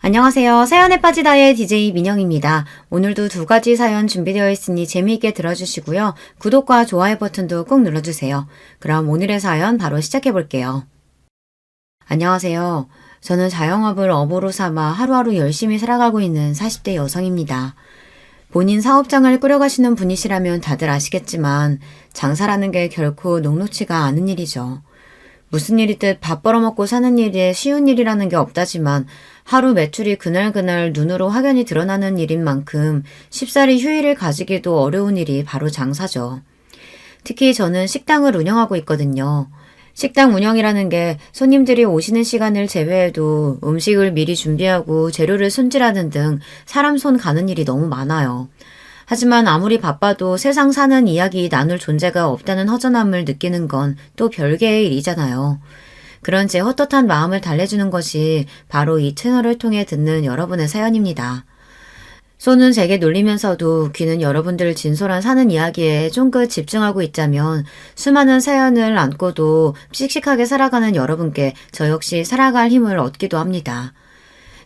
안녕하세요. 사연에 빠지다의 DJ 민영입니다. 오늘도 두 가지 사연 준비되어 있으니 재미있게 들어주시고요. 구독과 좋아요 버튼도 꼭 눌러주세요. 그럼 오늘의 사연 바로 시작해 볼게요. 안녕하세요. 저는 자영업을 업으로 삼아 하루하루 열심히 살아가고 있는 40대 여성입니다. 본인 사업장을 꾸려가시는 분이시라면 다들 아시겠지만 장사라는 게 결코 녹록지가 않은 일이죠. 무슨 일이든 밥 벌어먹고 사는 일에 쉬운 일이라는 게 없다지만 하루 매출이 그날그날 눈으로 확연히 드러나는 일인 만큼 쉽사리 휴일을 가지기도 어려운 일이 바로 장사죠. 특히 저는 식당을 운영하고 있거든요. 식당 운영이라는 게 손님들이 오시는 시간을 제외해도 음식을 미리 준비하고 재료를 손질하는 등 사람 손 가는 일이 너무 많아요. 하지만 아무리 바빠도 세상 사는 이야기 나눌 존재가 없다는 허전함을 느끼는 건 또 별개의 일이잖아요. 그런 제 헛헛한 마음을 달래주는 것이 바로 이 채널을 통해 듣는 여러분의 사연입니다. 손은 제게 놀리면서도 귀는 여러분들 진솔한 사는 이야기에 쫑긋 집중하고 있자면 수많은 사연을 안고도 씩씩하게 살아가는 여러분께 저 역시 살아갈 힘을 얻기도 합니다.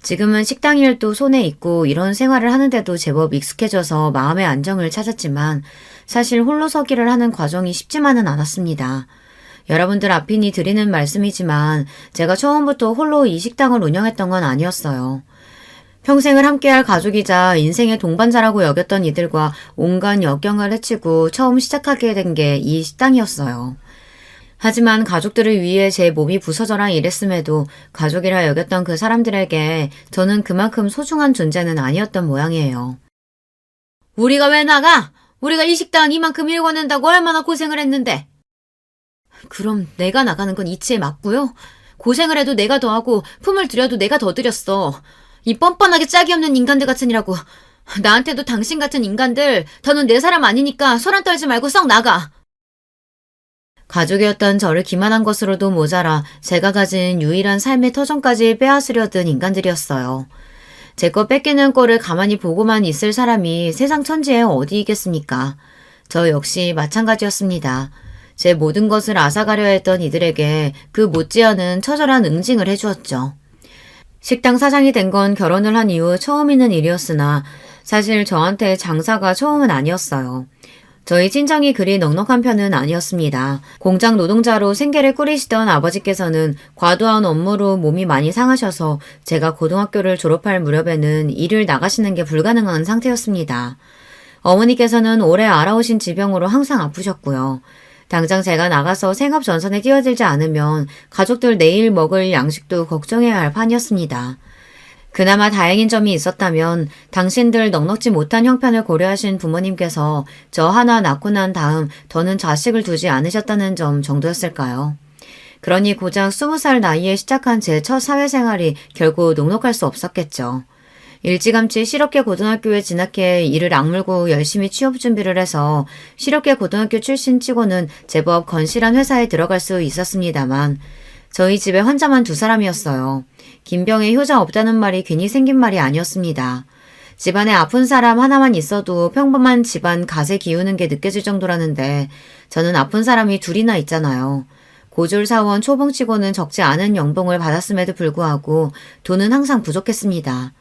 지금은 식당 일도 손에 있고 이런 생활을 하는데도 제법 익숙해져서 마음의 안정을 찾았지만 사실 홀로서기를 하는 과정이 쉽지만은 않았습니다. 여러분들 앞이니 드리는 말씀이지만 제가 처음부터 홀로 이 식당을 운영했던 건 아니었어요. 평생을 함께할 가족이자 인생의 동반자라고 여겼던 이들과 온갖 역경을 헤치고 처음 시작하게 된 게 이 식당이었어요. 하지만 가족들을 위해 제 몸이 부서져라 이랬음에도 가족이라 여겼던 그 사람들에게 저는 그만큼 소중한 존재는 아니었던 모양이에요. 우리가 왜 나가? 우리가 이 식당 이만큼 일궈낸다고 얼마나 고생을 했는데. 그럼 내가 나가는 건 이치에 맞고요. 고생을 해도 내가 더 하고 품을 들여도 내가 더 들였어. 이 뻔뻔하게 짝이 없는 인간들 같으니라고. 나한테도 당신 같은 인간들 더는 내 사람 아니니까 소란 떨지 말고 썩 나가. 가족이었던 저를 기만한 것으로도 모자라 제가 가진 유일한 삶의 터전까지 빼앗으려던 인간들이었어요. 제 거 뺏기는 꼴을 가만히 보고만 있을 사람이 세상 천지에 어디 있겠습니까? 저 역시 마찬가지였습니다. 제 모든 것을 앗아가려 했던 이들에게 그 못지않은 처절한 응징을 해주었죠. 식당 사장이 된 건 결혼을 한 이후 처음 있는 일이었으나 사실 저한테 장사가 처음은 아니었어요. 저희 친정이 그리 넉넉한 편은 아니었습니다. 공장 노동자로 생계를 꾸리시던 아버지께서는 과도한 업무로 몸이 많이 상하셔서 제가 고등학교를 졸업할 무렵에는 일을 나가시는 게 불가능한 상태였습니다. 어머니께서는 오래 앓아오신 지병으로 항상 아프셨고요. 당장 제가 나가서 생업 전선에 뛰어들지 않으면 가족들 내일 먹을 양식도 걱정해야 할 판이었습니다. 그나마 다행인 점이 있었다면 당신들 넉넉지 못한 형편을 고려하신 부모님께서 저 하나 낳고 난 다음 더는 자식을 두지 않으셨다는 점 정도였을까요? 그러니 고작 20살 나이에 시작한 제 첫 사회생활이 결국 녹록할 수 없었겠죠. 일찌감치 실업계 고등학교에 진학해 이를 악물고 열심히 취업 준비를 해서 실업계 고등학교 출신 치고는 제법 건실한 회사에 들어갈 수 있었습니다만 저희 집에 환자만 2사람이었어요. 김병에 효자 없다는 말이 괜히 생긴 말이 아니었습니다. 집안에 아픈 사람 하나만 있어도 평범한 집안 갓에 기우는 게 느껴질 정도라는데 저는 아픈 사람이 2이나 있잖아요. 고졸사원 초봉치고는 적지 않은 연봉을 받았음에도 불구하고 돈은 항상 부족했습니다.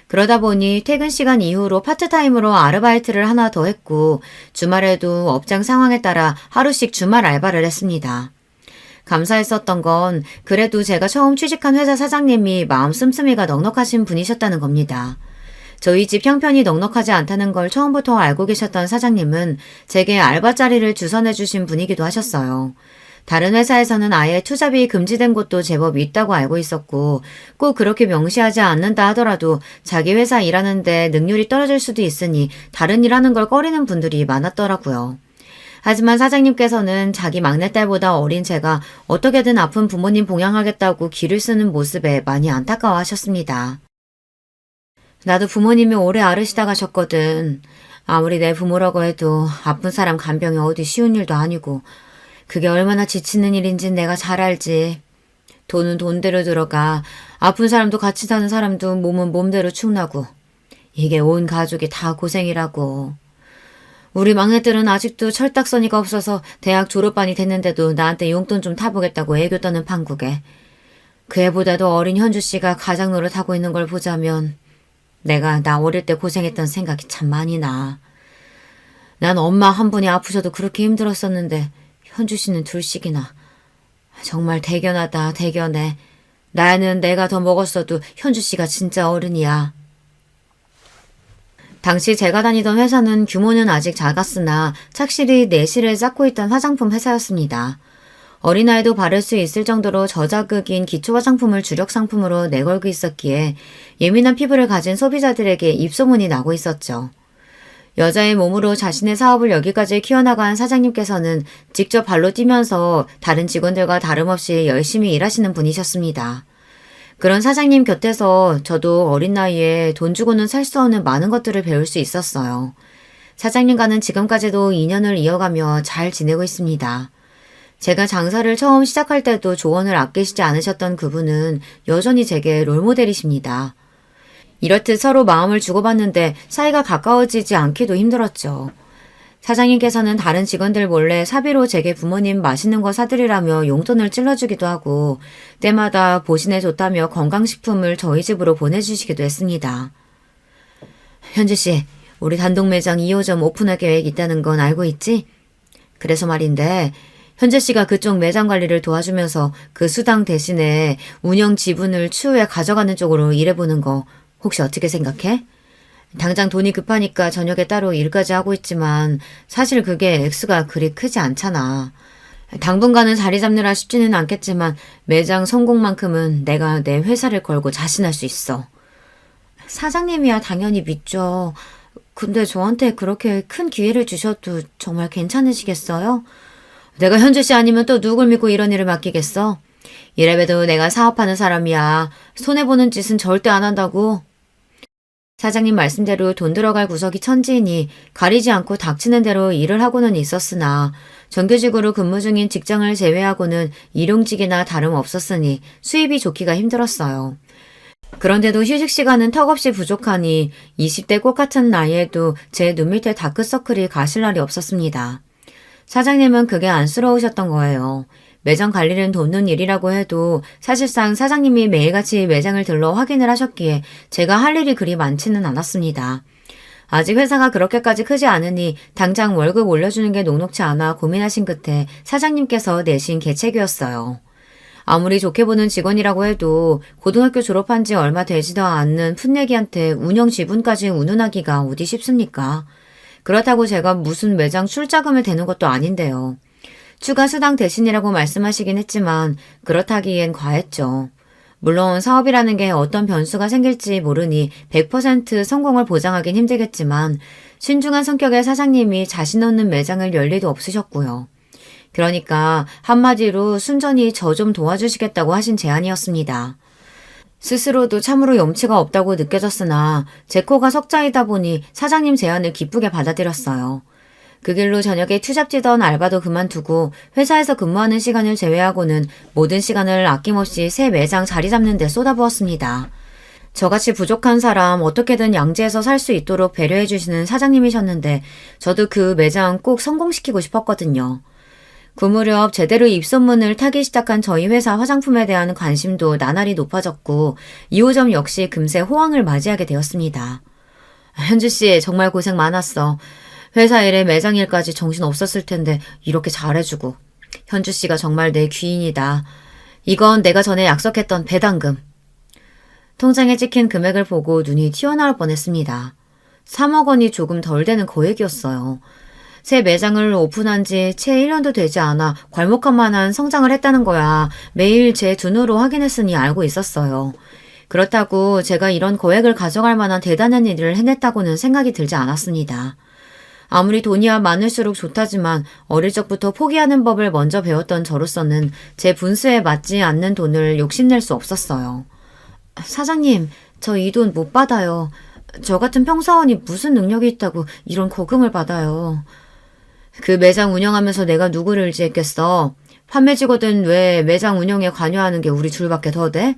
그러다 보니 퇴근 시간 이후로 파트타임으로 아르바이트를 하나 더 했고 주말에도 업장 상황에 따라 하루씩 주말 알바를 했습니다. 감사했었던 건 그래도 제가 처음 취직한 회사 사장님이 마음 씀씀이가 넉넉하신 분이셨다는 겁니다. 저희 집 형편이 넉넉하지 않다는 걸 처음부터 알고 계셨던 사장님은 제게 알바 자리를 주선해 주신 분이기도 하셨어요. 다른 회사에서는 아예 투잡이 금지된 곳도 제법 있다고 알고 있었고 꼭 그렇게 명시하지 않는다 하더라도 자기 회사 일하는데 능률이 떨어질 수도 있으니 다른 일하는 걸 꺼리는 분들이 많았더라고요. 하지만 사장님께서는 자기 막내딸보다 어린 제가 어떻게든 아픈 부모님 봉양하겠다고 기를 쓰는 모습에 많이 안타까워하셨습니다. 나도 부모님이 오래 앓으시다 가셨거든. 아무리 내 부모라고 해도 아픈 사람 간병이 어디 쉬운 일도 아니고 그게 얼마나 지치는 일인진 내가 잘 알지. 돈은 돈대로 들어가 아픈 사람도 같이 사는 사람도 몸은 몸대로 축나고 이게 온 가족이 다 고생이라고. 우리 막내들은 아직도 철딱서니가 없어서 대학 졸업반이 됐는데도 나한테 용돈 좀 타보겠다고 애교 떠는 판국에 그 애보다도 어린 현주 씨가 가장 노릇하고 있는 걸 보자면 내가 나 어릴 때 고생했던 생각이 참 많이 나. 난 엄마 한 분이 아프셔도 그렇게 힘들었었는데 현주 씨는 둘씩이나. 정말 대견하다, 대견해. 나는 내가 더 먹었어도 현주 씨가 진짜 어른이야. 당시 제가 다니던 회사는 규모는 아직 작았으나 착실히 내실을 쌓고 있던 화장품 회사였습니다. 어린아이도 바를 수 있을 정도로 저자극인 기초 화장품을 주력 상품으로 내걸고 있었기에 예민한 피부를 가진 소비자들에게 입소문이 나고 있었죠. 여자의 몸으로 자신의 사업을 여기까지 키워나간 사장님께서는 직접 발로 뛰면서 다른 직원들과 다름없이 열심히 일하시는 분이셨습니다. 그런 사장님 곁에서 저도 어린 나이에 돈 주고는 살 수 없는 많은 것들을 배울 수 있었어요. 사장님과는 지금까지도 인연을 이어가며 잘 지내고 있습니다. 제가 장사를 처음 시작할 때도 조언을 아끼시지 않으셨던 그분은 여전히 제게 롤모델이십니다. 이렇듯 서로 마음을 주고받는데 사이가 가까워지지 않기도 힘들었죠. 사장님께서는 다른 직원들 몰래 사비로 제게 부모님 맛있는 거 사드리라며 용돈을 찔러주기도 하고 때마다 보신에 좋다며 건강식품을 저희 집으로 보내주시기도 했습니다. 현주 씨, 우리 단독 매장 2호점 오픈할 계획 있다는 건 알고 있지? 그래서 말인데 현재 씨가 그쪽 매장 관리를 도와주면서 그 수당 대신에 운영 지분을 추후에 가져가는 쪽으로 일해보는 거 혹시 어떻게 생각해? 당장 돈이 급하니까 저녁에 따로 일까지 하고 있지만 사실 그게 액수가 그리 크지 않잖아. 당분간은 자리 잡느라 쉽지는 않겠지만 매장 성공만큼은 내가 내 회사를 걸고 자신할 수 있어. 사장님이야 당연히 믿죠. 근데 저한테 그렇게 큰 기회를 주셔도 정말 괜찮으시겠어요? 내가 현주 씨 아니면 또 누굴 믿고 이런 일을 맡기겠어? 이래봬도 내가 사업하는 사람이야. 손해보는 짓은 절대 안 한다고. 사장님 말씀대로 돈 들어갈 구석이 천지이니 가리지 않고 닥치는 대로 일을 하고는 있었으나 정규직으로 근무 중인 직장을 제외하고는 일용직이나 다름없었으니 수입이 좋기가 힘들었어요. 그런데도 휴식 시간은 턱없이 부족하니 20대 꽃 같은 나이에도 제 눈 밑에 다크서클이 가실 날이 없었습니다. 사장님은 그게 안쓰러우셨던 거예요. 매장 관리는 돕는 일이라고 해도 사실상 사장님이 매일같이 매장을 들러 확인을 하셨기에 제가 할 일이 그리 많지는 않았습니다. 아직 회사가 그렇게까지 크지 않으니 당장 월급 올려주는 게 녹록치 않아 고민하신 끝에 사장님께서 내신 계책이었어요. 아무리 좋게 보는 직원이라고 해도 고등학교 졸업한 지 얼마 되지도 않는 풋내기한테 운영 지분까지 운운하기가 어디 쉽습니까? 그렇다고 제가 무슨 매장 출자금을 대는 것도 아닌데요. 추가 수당 대신이라고 말씀하시긴 했지만 그렇다기엔 과했죠. 물론 사업이라는 게 어떤 변수가 생길지 모르니 100% 성공을 보장하긴 힘들겠지만 신중한 성격의 사장님이 자신 없는 매장을 열 리도 없으셨고요. 그러니까 한마디로 순전히 저 좀 도와주시겠다고 하신 제안이었습니다. 스스로도 참으로 염치가 없다고 느껴졌으나 제 코가 석자이다 보니 사장님 제안을 기쁘게 받아들였어요. 그 길로 저녁에 투잡지던 알바도 그만두고 회사에서 근무하는 시간을 제외하고는 모든 시간을 아낌없이 새 매장 자리 잡는 데 쏟아부었습니다. 저같이 부족한 사람 어떻게든 양지해서 살 수 있도록 배려해 주시는 사장님이셨는데 저도 그 매장 꼭 성공시키고 싶었거든요. 그 무렵 제대로 입소문을 타기 시작한 저희 회사 화장품에 대한 관심도 나날이 높아졌고 2호점 역시 금세 호황을 맞이하게 되었습니다. 현주 씨 정말 고생 많았어. 회사 일에 매장 일까지 정신 없었을 텐데 이렇게 잘해주고. 현주 씨가 정말 내 귀인이다. 이건 내가 전에 약속했던 배당금. 통장에 찍힌 금액을 보고 눈이 튀어나올 뻔했습니다. 3억 원이 조금 덜 되는 거액이었어요. 새 매장을 오픈한 지 채 1년도 되지 않아 괄목할 만한 성장을 했다는 거야. 매일 제 두 눈으로 확인했으니 알고 있었어요. 그렇다고 제가 이런 거액을 가져갈 만한 대단한 일을 해냈다고는 생각이 들지 않았습니다. 아무리 돈이야 많을수록 좋다지만 어릴 적부터 포기하는 법을 먼저 배웠던 저로서는 제 분수에 맞지 않는 돈을 욕심낼 수 없었어요. 사장님, 저 이 돈 못 받아요. 저 같은 평사원이 무슨 능력이 있다고 이런 거금을 받아요. 그 매장 운영하면서 내가 누구를 의지했겠어. 판매직거든 왜 매장 운영에 관여하는 게 우리 둘밖에 더 돼?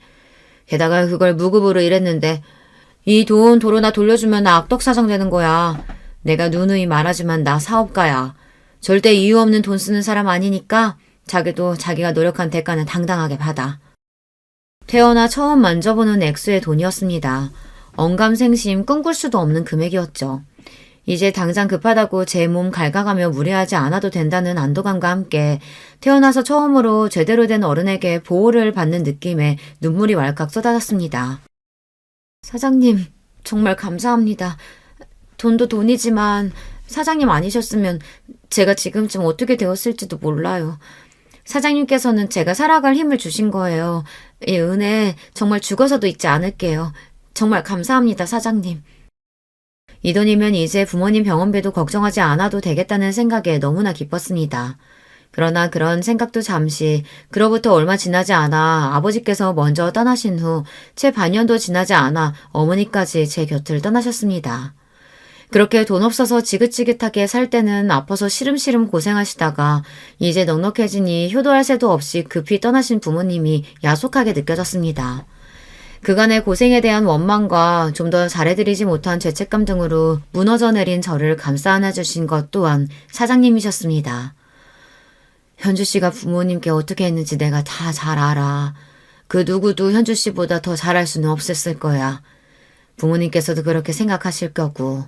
게다가 그걸 무급으로 일했는데 이 돈 도로 나 돌려주면 나 악덕사장 되는 거야. 내가 누누이 말하지만 나 사업가야. 절대 이유 없는 돈 쓰는 사람 아니니까 자기도 자기가 노력한 대가는 당당하게 받아. 태어나 처음 만져보는 액수의 돈이었습니다. 언감생심 꿈꿀 수도 없는 금액이었죠. 이제 당장 급하다고 제 몸 갉아가며 무리하지 않아도 된다는 안도감과 함께 태어나서 처음으로 제대로 된 어른에게 보호를 받는 느낌에 눈물이 왈칵 쏟아졌습니다. 사장님, 정말 감사합니다. 돈도 돈이지만 사장님 아니셨으면 제가 지금쯤 어떻게 되었을지도 몰라요. 사장님께서는 제가 살아갈 힘을 주신 거예요. 이 은혜 정말 죽어서도 잊지 않을게요. 정말 감사합니다, 사장님. 이 돈이면 이제 부모님 병원비도 걱정하지 않아도 되겠다는 생각에 너무나 기뻤습니다. 그러나 그런 생각도 잠시, 그로부터 얼마 지나지 않아 아버지께서 먼저 떠나신 후 채 반년도 지나지 않아 어머니까지 제 곁을 떠나셨습니다. 그렇게 돈 없어서 지긋지긋하게 살 때는 아파서 시름시름 고생하시다가 이제 넉넉해지니 효도할 새도 없이 급히 떠나신 부모님이 야속하게 느껴졌습니다. 그간의 고생에 대한 원망과 좀 더 잘해드리지 못한 죄책감 등으로 무너져 내린 저를 감싸 안아주신 것 또한 사장님이셨습니다. 현주 씨가 부모님께 어떻게 했는지 내가 다 잘 알아. 그 누구도 현주 씨보다 더 잘할 수는 없었을 거야. 부모님께서도 그렇게 생각하실 거고.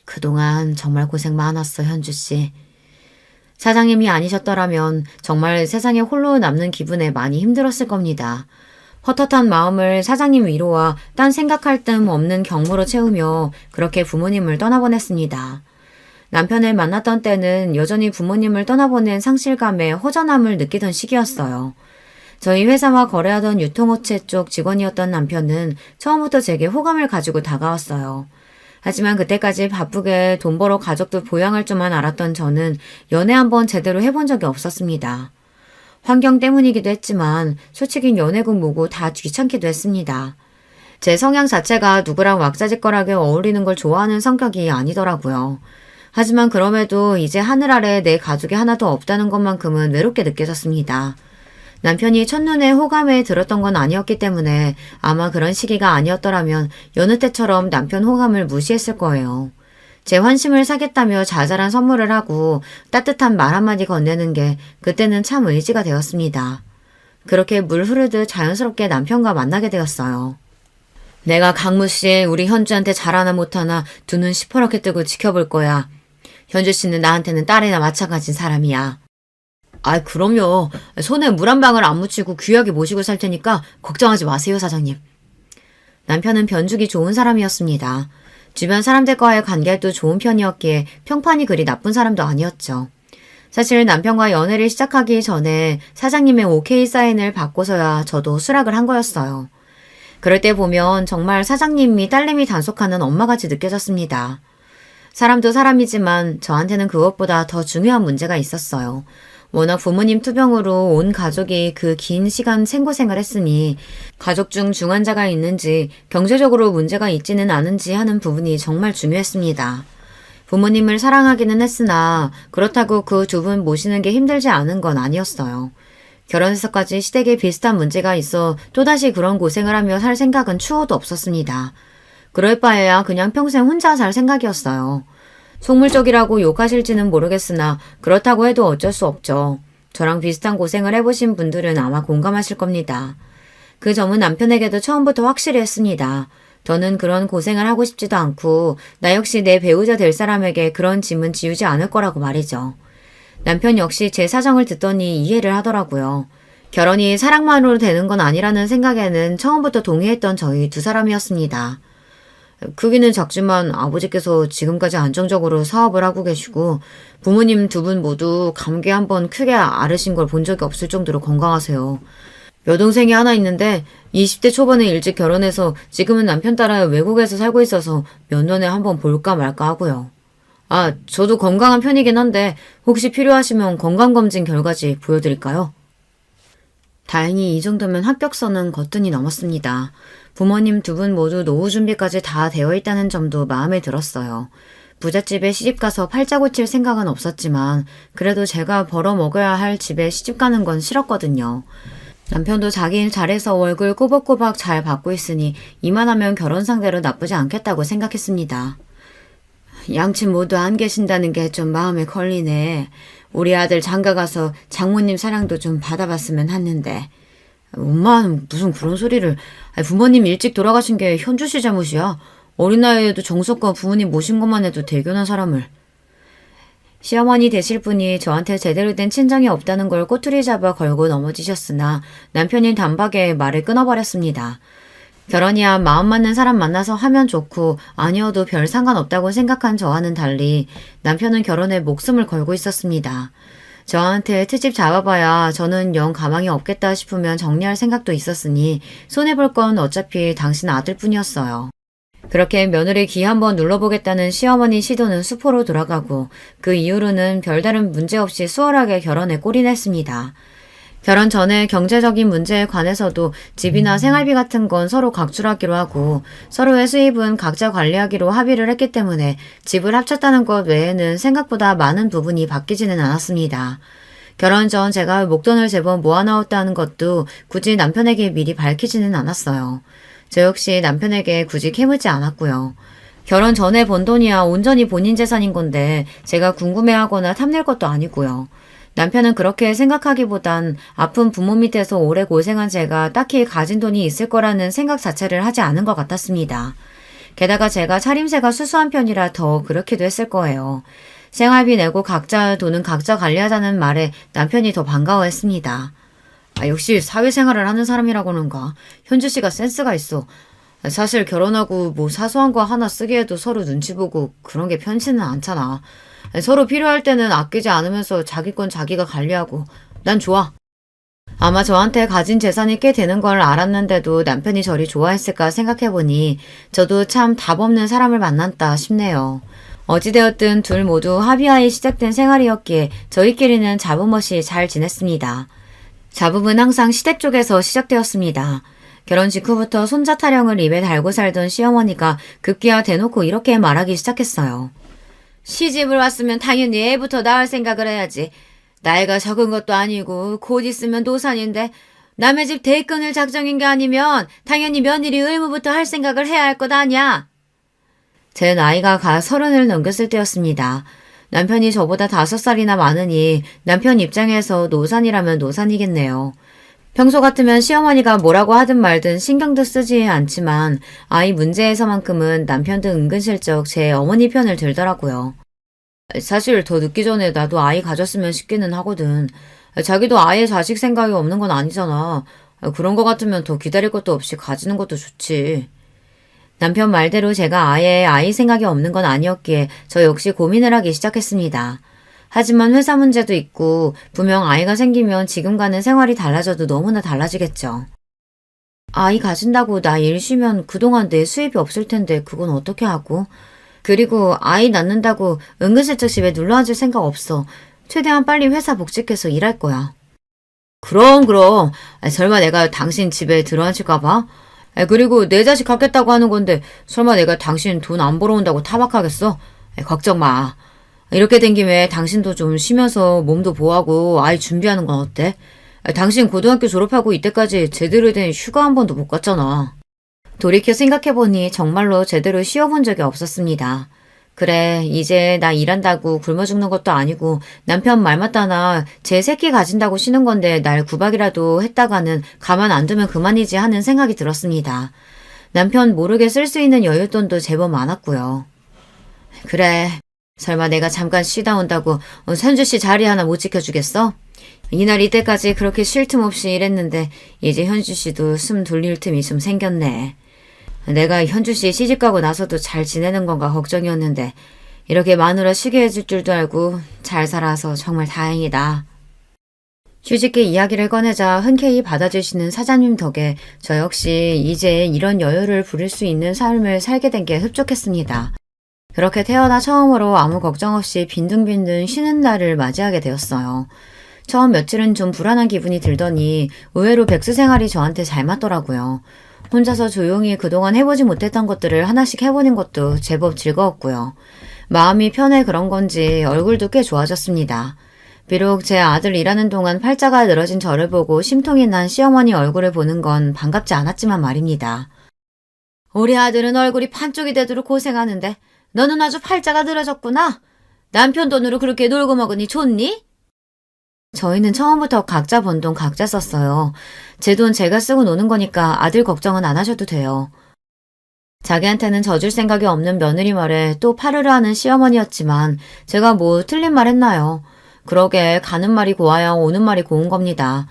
그동안 정말 고생 많았어, 현주 씨. 사장님이 아니셨더라면 정말 세상에 홀로 남는 기분에 많이 힘들었을 겁니다. 헛헛한 마음을 사장님 위로와 딴 생각할 틈 없는 경무로 채우며 그렇게 부모님을 떠나보냈습니다. 남편을 만났던 때는 여전히 부모님을 떠나보낸 상실감에 허전함을 느끼던 시기였어요. 저희 회사와 거래하던 유통업체 쪽 직원이었던 남편은 처음부터 제게 호감을 가지고 다가왔어요. 하지만 그때까지 바쁘게 돈 벌어 가족들 보양할 줄만 알았던 저는 연애 한번 제대로 해본 적이 없었습니다. 환경 때문이기도 했지만 솔직히 연애국 뭐고 다 귀찮기도 했습니다. 제 성향 자체가 누구랑 왁자지껄하게 어울리는 걸 좋아하는 성격이 아니더라고요. 하지만 그럼에도 이제 하늘 아래 내 가족이 하나도 없다는 것만큼은 외롭게 느껴졌습니다. 남편이 첫눈에 호감에 들었던 건 아니었기 때문에 아마 그런 시기가 아니었더라면 여느 때처럼 남편 호감을 무시했을 거예요. 제 환심을 사겠다며 자잘한 선물을 하고 따뜻한 말 한마디 건네는 게 그때는 참 의지가 되었습니다. 그렇게 물 흐르듯 자연스럽게 남편과 만나게 되었어요. 내가 강무씨 우리 현주한테 잘하나 못하나 두 눈 시퍼렇게 뜨고 지켜볼 거야. 현주 씨는 나한테는 딸이나 마찬가지인 사람이야. 아이 그럼요. 손에 물 한 방울 안 묻히고 귀하게 모시고 살 테니까 걱정하지 마세요, 사장님. 남편은 변죽이 좋은 사람이었습니다. 주변 사람들과의 관계도 좋은 편이었기에 평판이 그리 나쁜 사람도 아니었죠. 사실 남편과 연애를 시작하기 전에 사장님의 오케이 사인을 받고서야 저도 수락을 한 거였어요. 그럴 때 보면 정말 사장님이 딸내미 단속하는 엄마같이 느껴졌습니다. 사람도 사람이지만 저한테는 그것보다 더 중요한 문제가 있었어요. 워낙 부모님 투병으로 온 가족이 그 긴 시간 생고생을 했으니 가족 중 중환자가 있는지 경제적으로 문제가 있지는 않은지 하는 부분이 정말 중요했습니다. 부모님을 사랑하기는 했으나 그렇다고 그 두 분 모시는 게 힘들지 않은 건 아니었어요. 결혼해서까지 시댁에 비슷한 문제가 있어 또다시 그런 고생을 하며 살 생각은 추호도 없었습니다. 그럴 바에야 그냥 평생 혼자 살 생각이었어요. 속물적이라고 욕하실지는 모르겠으나 그렇다고 해도 어쩔 수 없죠. 저랑 비슷한 고생을 해보신 분들은 아마 공감하실 겁니다. 그 점은 남편에게도 처음부터 확실히 했습니다. 더는 그런 고생을 하고 싶지도 않고 나 역시 내 배우자 될 사람에게 그런 짐은 지우지 않을 거라고 말이죠. 남편 역시 제 사정을 듣더니 이해를 하더라고요. 결혼이 사랑만으로 되는 건 아니라는 생각에는 처음부터 동의했던 저희 두 사람이었습니다. 크기는 작지만 아버지께서 지금까지 안정적으로 사업을 하고 계시고 부모님 두 분 모두 감기 한번 크게 앓으신 걸 본 적이 없을 정도로 건강하세요. 여동생이 하나 있는데 20대 초반에 일찍 결혼해서 지금은 남편 따라 외국에서 살고 있어서 몇 년에 한번 볼까 말까 하고요. 저도 건강한 편이긴 한데 혹시 필요하시면 건강검진 결과지 보여드릴까요? 다행히 이 정도면 합격선은 거뜬히 넘었습니다. 부모님 두 분 모두 노후 준비까지 다 되어 있다는 점도 마음에 들었어요. 부잣집에 시집가서 팔자 고칠 생각은 없었지만 그래도 제가 벌어 먹어야 할 집에 시집가는 건 싫었거든요. 남편도 자기 일 잘해서 월급 꼬박꼬박 잘 받고 있으니 이만하면 결혼 상대로 나쁘지 않겠다고 생각했습니다. 양친 모두 안 계신다는 게 좀 마음에 걸리네. 우리 아들 장가 가서 장모님 사랑도 좀 받아봤으면 했는데 엄마는 무슨 그런 소리를. 부모님 일찍 돌아가신 게 현주 씨 잘못이야. 어린 나이에도 정석과 부모님 모신 것만 해도 대견한 사람을. 시어머니 되실 분이 저한테 제대로 된 친정이 없다는 걸 꼬투리 잡아 걸고 넘어지셨으나 남편이 단박에 말을 끊어버렸습니다. 결혼이야 마음 맞는 사람 만나서 하면 좋고 아니어도 별 상관없다고 생각한 저와는 달리 남편은 결혼에 목숨을 걸고 있었습니다. 저한테 트집 잡아봐야 저는 영 가망이 없겠다 싶으면 정리할 생각도 있었으니 손해볼 건 어차피 당신 아들뿐이었어요. 그렇게 며느리 귀 한번 눌러보겠다는 시어머니 시도는 수포로 돌아가고 그 이후로는 별다른 문제 없이 수월하게 결혼에 골인했습니다. 결혼 전에 경제적인 문제에 관해서도 집이나 생활비 같은 건 서로 각출하기로 하고 서로의 수입은 각자 관리하기로 합의를 했기 때문에 집을 합쳤다는 것 외에는 생각보다 많은 부분이 바뀌지는 않았습니다. 결혼 전 제가 목돈을 제법 모아놓았다는 것도 굳이 남편에게 미리 밝히지는 않았어요. 저 역시 남편에게 굳이 캐묻지 않았고요. 결혼 전에 번 돈이야 온전히 본인 재산인 건데 제가 궁금해하거나 탐낼 것도 아니고요. 남편은 그렇게 생각하기보단 아픈 부모 밑에서 오래 고생한 제가 딱히 가진 돈이 있을 거라는 생각 자체를 하지 않은 것 같았습니다. 게다가 제가 차림새가 수수한 편이라 더 그렇기도 했을 거예요. 생활비 내고 각자 돈은 각자 관리하자는 말에 남편이 더 반가워했습니다. 역시 사회생활을 하는 사람이라고는가. 현주 씨가 센스가 있어. 사실 결혼하고 뭐 사소한 거 하나 쓰기에도 서로 눈치 보고 그런 게 편치는 않잖아. 서로 필요할 때는 아끼지 않으면서 자기 건 자기가 관리하고 난 좋아. 아마 저한테 가진 재산이 꽤 되는 걸 알았는데도 남편이 저리 좋아했을까 생각해보니 저도 참 답 없는 사람을 만났다 싶네요. 어찌되었든 둘 모두 합의하에 시작된 생활이었기에 저희끼리는 잡음 없이 잘 지냈습니다. 잡음은 항상 시댁 쪽에서 시작되었습니다. 결혼 직후부터 손자 타령을 입에 달고 살던 시어머니가 급기야 대놓고 이렇게 말하기 시작했어요. 시집을 왔으면 당연히 애부터 낳을 생각을 해야지. 나이가 적은 것도 아니고 곧 있으면 노산인데 남의 집 대 끊을 작정인 게 아니면 당연히 며느리 의무부터 할 생각을 해야 할 것 아냐. 제 나이가 가 30을 넘겼을 때였습니다. 남편이 저보다 5살이나 많으니 남편 입장에서 노산이라면 노산이겠네요. 평소 같으면 시어머니가 뭐라고 하든 말든 신경도 쓰지 않지만 아이 문제에서만큼은 남편도 은근슬쩍 제 어머니 편을 들더라고요. 사실 더 늦기 전에 나도 아이 가졌으면 싶기는 하거든. 자기도 아예 자식 생각이 없는 건 아니잖아. 그런 거 같으면 더 기다릴 것도 없이 가지는 것도 좋지. 남편 말대로 제가 아예 아이 생각이 없는 건 아니었기에 저 역시 고민을 하기 시작했습니다. 하지만 회사 문제도 있고 분명 아이가 생기면 지금과는 생활이 달라져도 너무나 달라지겠죠. 아이 가진다고 나 일 쉬면 그동안 내 수입이 없을 텐데 그건 어떻게 하고? 그리고 아이 낳는다고 은근슬쩍 집에 눌러앉을 생각 없어. 최대한 빨리 회사 복직해서 일할 거야. 그럼. 설마 내가 당신 집에 들어앉힐까 봐? 그리고 내 자식 갖겠다고 하는 건데 설마 내가 당신 돈 안 벌어온다고 타박하겠어? 걱정 마. 이렇게 된 김에 당신도 좀 쉬면서 몸도 보호하고 아이 준비하는 건 어때? 당신 고등학교 졸업하고 이때까지 제대로 된 휴가 한 번도 못 갔잖아. 돌이켜 생각해보니 정말로 제대로 쉬어본 적이 없었습니다. 그래, 이제 나 일한다고 굶어 죽는 것도 아니고 남편 말 맞다나 제 새끼 가진다고 쉬는 건데 날 구박이라도 했다가는 가만 안 두면 그만이지 하는 생각이 들었습니다. 남편 모르게 쓸 수 있는 여윳돈도 제법 많았고요. 그래, 설마 내가 잠깐 쉬다 온다고 선주 씨 자리 하나 못 지켜주겠어? 이날 이때까지 그렇게 쉴 틈 없이 일했는데 이제 현주 씨도 숨 돌릴 틈이 좀 생겼네. 내가 현주 씨 시집가고 나서도 잘 지내는 건가 걱정이었는데 이렇게 마누라 쉬게 해줄 줄도 알고 잘 살아서 정말 다행이다. 휴직기 이야기를 꺼내자 흔쾌히 받아주시는 사장님 덕에 저 역시 이제 이런 여유를 부릴 수 있는 삶을 살게 된 게 흡족했습니다. 그렇게 태어나 처음으로 아무 걱정 없이 빈둥빈둥 쉬는 날을 맞이하게 되었어요. 처음 며칠은 좀 불안한 기분이 들더니 의외로 백수 생활이 저한테 잘 맞더라고요. 혼자서 조용히 그동안 해보지 못했던 것들을 하나씩 해보는 것도 제법 즐거웠고요. 마음이 편해 그런 건지 얼굴도 꽤 좋아졌습니다. 비록 제 아들 일하는 동안 팔자가 늘어진 저를 보고 심통이 난 시어머니 얼굴을 보는 건 반갑지 않았지만 말입니다. 우리 아들은 얼굴이 판쪽이 되도록 고생하는데 너는 아주 팔자가 늘어졌구나. 남편 돈으로 그렇게 놀고 먹으니 좋니? 저희는 처음부터 각자 번 돈 각자 썼어요. 제 돈 제가 쓰고 노는 거니까 아들 걱정은 안 하셔도 돼요. 자기한테는 져줄 생각이 없는 며느리 말에 또 파르르 하는 시어머니였지만 제가 뭐 틀린 말 했나요? 그러게 가는 말이 고와야 오는 말이 고운 겁니다.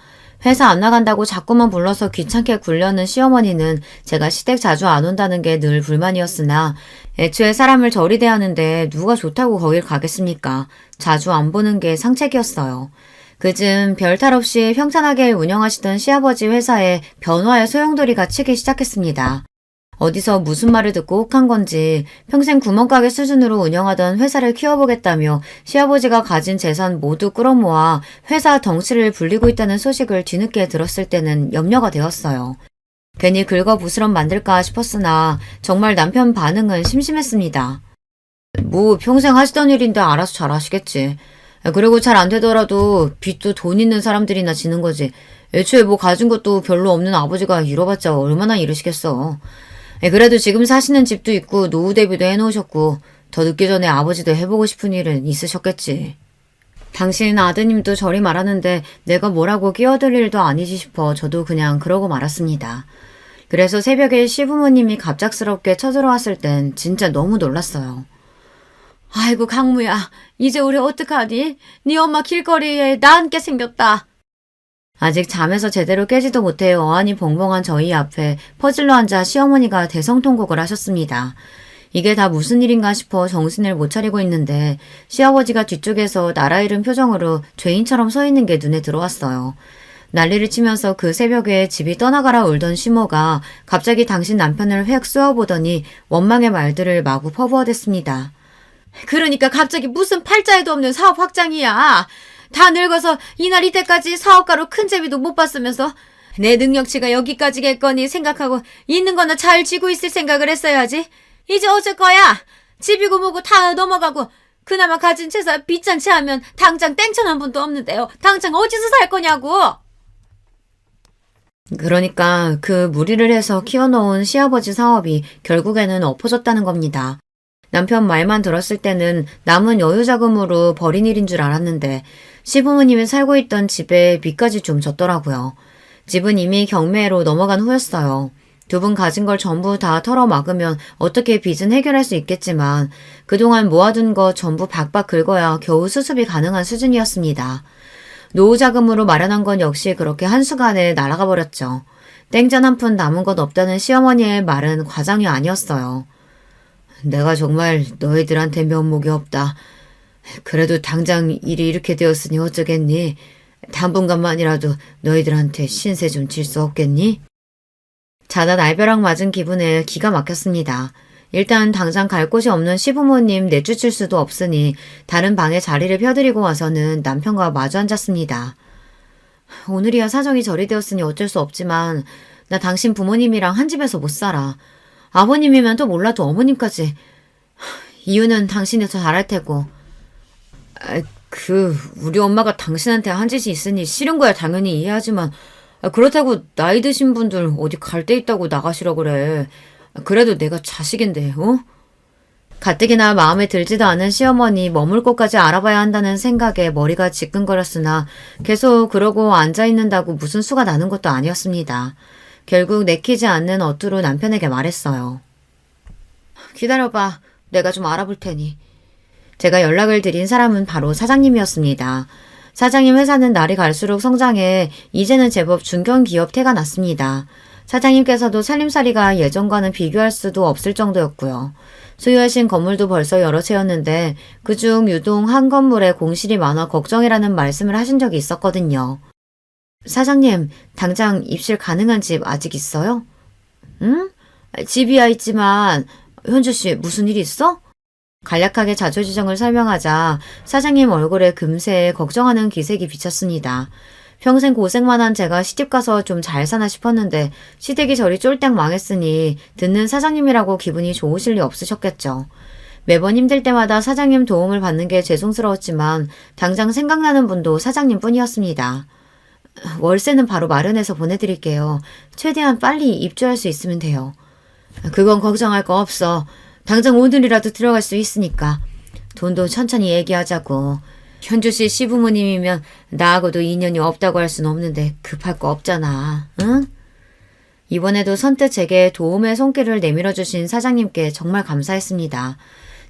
회사 안 나간다고 자꾸만 불러서 귀찮게 굴려는 시어머니는 제가 시댁 자주 안 온다는 게 늘 불만이었으나 애초에 사람을 저리 대하는데 누가 좋다고 거길 가겠습니까? 자주 안 보는 게 상책이었어요. 그즘 별탈 없이 평탄하게 운영하시던 시아버지 회사에 변화의 소용돌이가 치기 시작했습니다. 어디서 무슨 말을 듣고 혹한 건지 평생 구멍가게 수준으로 운영하던 회사를 키워보겠다며 시아버지가 가진 재산 모두 끌어모아 회사 덩치를 불리고 있다는 소식을 뒤늦게 들었을 때는 염려가 되었어요. 괜히 긁어부스럼 만들까 싶었으나 정말 남편 반응은 심심했습니다. 뭐 평생 하시던 일인데 알아서 잘 하시겠지. 그리고 잘 안 되더라도 빚도 돈 있는 사람들이나 지는 거지. 애초에 뭐 가진 것도 별로 없는 아버지가 잃어봤자 얼마나 잃으시겠어. 그래도 지금 사시는 집도 있고 노후 대비도 해놓으셨고 더 늦기 전에 아버지도 해보고 싶은 일은 있으셨겠지. 당신 아드님도 저리 말하는데 내가 뭐라고 끼어들 일도 아니지 싶어 저도 그냥 그러고 말았습니다. 그래서 새벽에 시부모님이 갑작스럽게 쳐들어왔을 땐 진짜 너무 놀랐어요. 아이고 강무야, 이제 우리 어떡하니? 네 엄마 길거리에 나 앉게 생겼다. 아직 잠에서 제대로 깨지도 못해 어안이 벙벙한 저희 앞에 퍼질러 앉아 시어머니가 대성통곡을 하셨습니다. 이게 다 무슨 일인가 싶어 정신을 못 차리고 있는데 시아버지가 뒤쪽에서 나라 잃은 표정으로 죄인처럼 서 있는 게 눈에 들어왔어요. 난리를 치면서 그 새벽에 집이 떠나가라 울던 시모가 갑자기 당신 남편을 획 쏘아보더니 원망의 말들을 마구 퍼부어댔습니다. 그러니까 갑자기 무슨 팔자에도 없는 사업 확장이야. 다 늙어서 이날 이때까지 사업가로 큰 재미도 못 봤으면서 내 능력치가 여기까지겠거니 생각하고 있는 거나 잘 쥐고 있을 생각을 했어야지. 이제 어쩔 거야. 집이고 뭐고 다 넘어가고 그나마 가진 재산 빚잔치 하면 당장 땡천 한 푼도 없는데요. 당장 어디서 살 거냐고. 그러니까 그 무리를 해서 키워놓은 시아버지 사업이 결국에는 엎어졌다는 겁니다. 남편 말만 들었을 때는 남은 여유자금으로 벌인 일인 줄 알았는데 시부모님이 살고 있던 집에 빚까지 좀 졌더라고요. 집은 이미 경매로 넘어간 후였어요. 두 분 가진 걸 전부 다 털어막으면 어떻게 빚은 해결할 수 있겠지만 그동안 모아둔 거 전부 박박 긁어야 겨우 수습이 가능한 수준이었습니다. 노후자금으로 마련한 건 역시 그렇게 한순간에 날아가 버렸죠. 땡전 한 푼 남은 것 없다는 시어머니의 말은 과장이 아니었어요. 내가 정말 너희들한테 면목이 없다. 그래도 당장 일이 이렇게 되었으니 어쩌겠니? 당분간만이라도 너희들한테 신세 좀 질 수 없겠니? 자다 날벼락 맞은 기분에 기가 막혔습니다. 일단 당장 갈 곳이 없는 시부모님 내쫓을 수도 없으니 다른 방에 자리를 펴드리고 와서는 남편과 마주 앉았습니다. 오늘이야 사정이 저리 되었으니 어쩔 수 없지만 나 당신 부모님이랑 한 집에서 못 살아. 아버님이면 또 몰라도 어머님까지. 이유는 당신이 더 잘할 테고. 우리 엄마가 당신한테 한 짓이 있으니 싫은 거야 당연히 이해하지만 그렇다고 나이 드신 분들 어디 갈 데 있다고 나가시라 그래. 그래도 내가 자식인데, 어? 가뜩이나 마음에 들지도 않은 시어머니 머물 곳까지 알아봐야 한다는 생각에 머리가 지끈거렸으나 계속 그러고 앉아있는다고 무슨 수가 나는 것도 아니었습니다. 결국 내키지 않는 어투로 남편에게 말했어요. 기다려봐. 내가 좀 알아볼 테니. 제가 연락을 드린 사람은 바로 사장님이었습니다. 사장님 회사는 날이 갈수록 성장해 이제는 제법 중견기업 태가 났습니다. 사장님께서도 살림살이가 예전과는 비교할 수도 없을 정도였고요. 소유하신 건물도 벌써 여러 채였는데 그중 유동 한 건물에 공실이 많아 걱정이라는 말씀을 하신 적이 있었거든요. 사장님, 당장 입실 가능한 집 아직 있어요? 응? 집이야 있지만 현주씨 무슨 일 있어? 간략하게 자초지정을 설명하자 사장님 얼굴에 금세 걱정하는 기색이 비쳤습니다. 평생 고생만 한 제가 시집가서 좀 잘 사나 싶었는데 시댁이 저리 쫄딱 망했으니 듣는 사장님이라고 기분이 좋으실 리 없으셨겠죠. 매번 힘들 때마다 사장님 도움을 받는 게 죄송스러웠지만 당장 생각나는 분도 사장님 뿐이었습니다. 월세는 바로 마련해서 보내드릴게요. 최대한 빨리 입주할 수 있으면 돼요. 그건 걱정할 거 없어. 당장 오늘이라도 들어갈 수 있으니까. 돈도 천천히 얘기하자고. 현주 씨 시부모님이면 나하고도 인연이 없다고 할 순 없는데 급할 거 없잖아. 응? 이번에도 선뜻 제게 도움의 손길을 내밀어 주신 사장님께 정말 감사했습니다.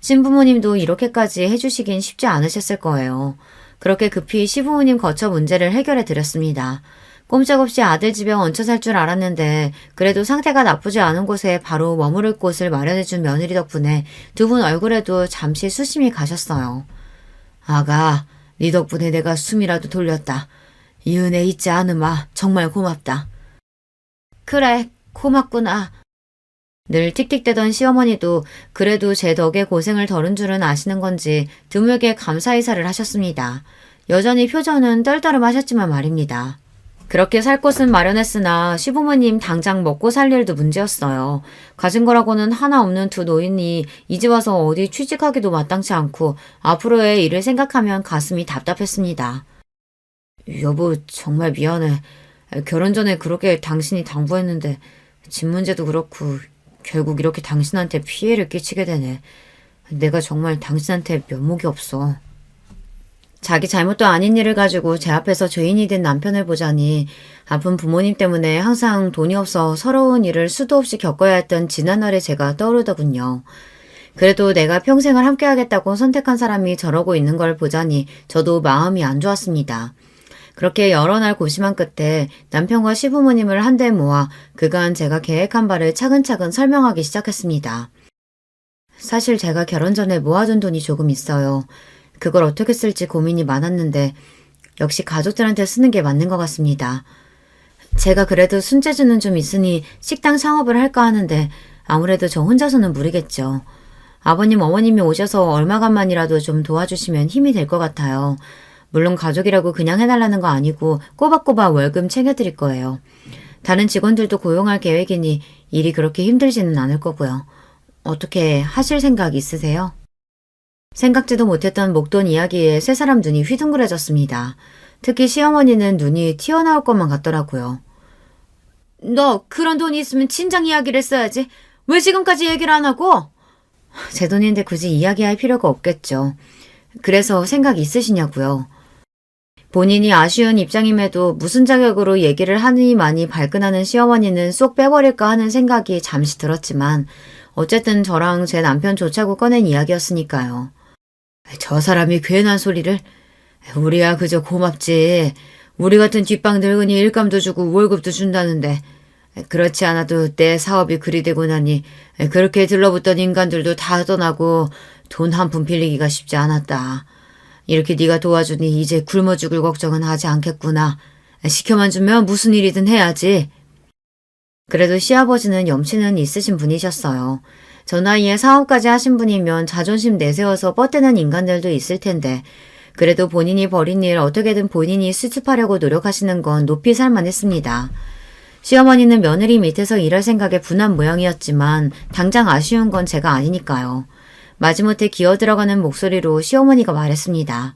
신부모님도 이렇게까지 해주시긴 쉽지 않으셨을 거예요. 그렇게 급히 시부모님 거처 문제를 해결해 드렸습니다. 꼼짝없이 아들 집에 얹혀 살 줄 알았는데 그래도 상태가 나쁘지 않은 곳에 바로 머무를 곳을 마련해준 며느리 덕분에 두 분 얼굴에도 잠시 수심이 가셨어요. 아가, 네 덕분에 내가 숨이라도 돌렸다. 이 은혜 잊지 않으마. 정말 고맙다. 그래, 고맙구나. 늘 틱틱대던 시어머니도 그래도 제 덕에 고생을 덜은 줄은 아시는 건지 드물게 감사 인사를 하셨습니다. 여전히 표정은 떨떠름하셨지만 말입니다. 그렇게 살 곳은 마련했으나 시부모님 당장 먹고 살 일도 문제였어요. 가진 거라고는 하나 없는 두 노인이 이제 와서 어디 취직하기도 마땅치 않고 앞으로의 일을 생각하면 가슴이 답답했습니다. 여보, 정말 미안해. 결혼 전에 그렇게 당신이 당부했는데 집 문제도 그렇고 결국 이렇게 당신한테 피해를 끼치게 되네. 내가 정말 당신한테 면목이 없어. 자기 잘못도 아닌 일을 가지고 제 앞에서 죄인이 된 남편을 보자니 아픈 부모님 때문에 항상 돈이 없어 서러운 일을 수도 없이 겪어야 했던 지난날의 제가 떠오르더군요. 그래도 내가 평생을 함께하겠다고 선택한 사람이 저러고 있는 걸 보자니 저도 마음이 안 좋았습니다. 그렇게 여러 날 고심한 끝에 남편과 시부모님을 한데 모아 그간 제가 계획한 바를 차근차근 설명하기 시작했습니다. 사실 제가 결혼 전에 모아둔 돈이 조금 있어요. 그걸 어떻게 쓸지 고민이 많았는데 역시 가족들한테 쓰는 게 맞는 것 같습니다. 제가 그래도 손재주는 좀 있으니 식당 창업을 할까 하는데 아무래도 저 혼자서는 무리겠죠. 아버님, 어머님이 오셔서 얼마간만이라도 좀 도와주시면 힘이 될 것 같아요. 물론 가족이라고 그냥 해달라는 거 아니고 꼬박꼬박 월급 챙겨드릴 거예요. 다른 직원들도 고용할 계획이니 일이 그렇게 힘들지는 않을 거고요. 어떻게 하실 생각 있으세요? 생각지도 못했던 목돈 이야기에 세 사람 눈이 휘둥그레졌습니다. 특히 시어머니는 눈이 튀어나올 것만 같더라고요. 너 그런 돈이 있으면 친정 이야기를 했어야지. 왜 지금까지 얘기를 안 하고? 제 돈인데 굳이 이야기할 필요가 없겠죠. 그래서 생각 있으시냐고요. 본인이 아쉬운 입장임에도 무슨 자격으로 얘기를 하느니만이 발끈하는 시어머니는 쏙 빼버릴까 하는 생각이 잠시 들었지만 어쨌든 저랑 제 남편 좋자고 꺼낸 이야기였으니까요. 저 사람이 괜한 소리를. 우리야 그저 고맙지. 우리 같은 뒷방 늙은이 일감도 주고 월급도 준다는데 그렇지 않아도 내 사업이 그리 되고 나니 그렇게 들러붙던 인간들도 다 떠나고 돈 한 푼 빌리기가 쉽지 않았다. 이렇게 네가 도와주니 이제 굶어 죽을 걱정은 하지 않겠구나. 시켜만 주면 무슨 일이든 해야지. 그래도 시아버지는 염치는 있으신 분이셨어요. 저 나이에 사업까지 하신 분이면 자존심 내세워서 뻗대는 인간들도 있을 텐데 그래도 본인이 벌인 일 어떻게든 본인이 수습하려고 노력하시는 건 높이 살만했습니다. 시어머니는 며느리 밑에서 일할 생각에 분한 모양이었지만 당장 아쉬운 건 제가 아니니까요. 마지못해 기어들어가는 목소리로 시어머니가 말했습니다.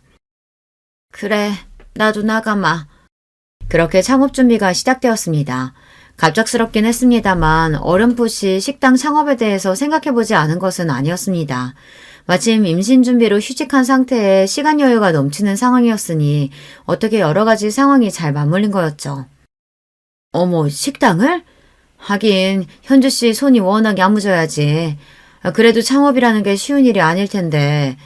그래, 나도 나가마. 그렇게 창업 준비가 시작되었습니다. 갑작스럽긴 했습니다만 어렴풋이 식당 창업에 대해서 생각해보지 않은 것은 아니었습니다. 마침 임신 준비로 휴직한 상태에 시간 여유가 넘치는 상황이었으니 어떻게 여러 가지 상황이 잘 맞물린 거였죠. 어머, 식당을? 하긴 현주 씨 손이 워낙 야무져야지. 그래도 창업이라는 게 쉬운 일이 아닐 텐데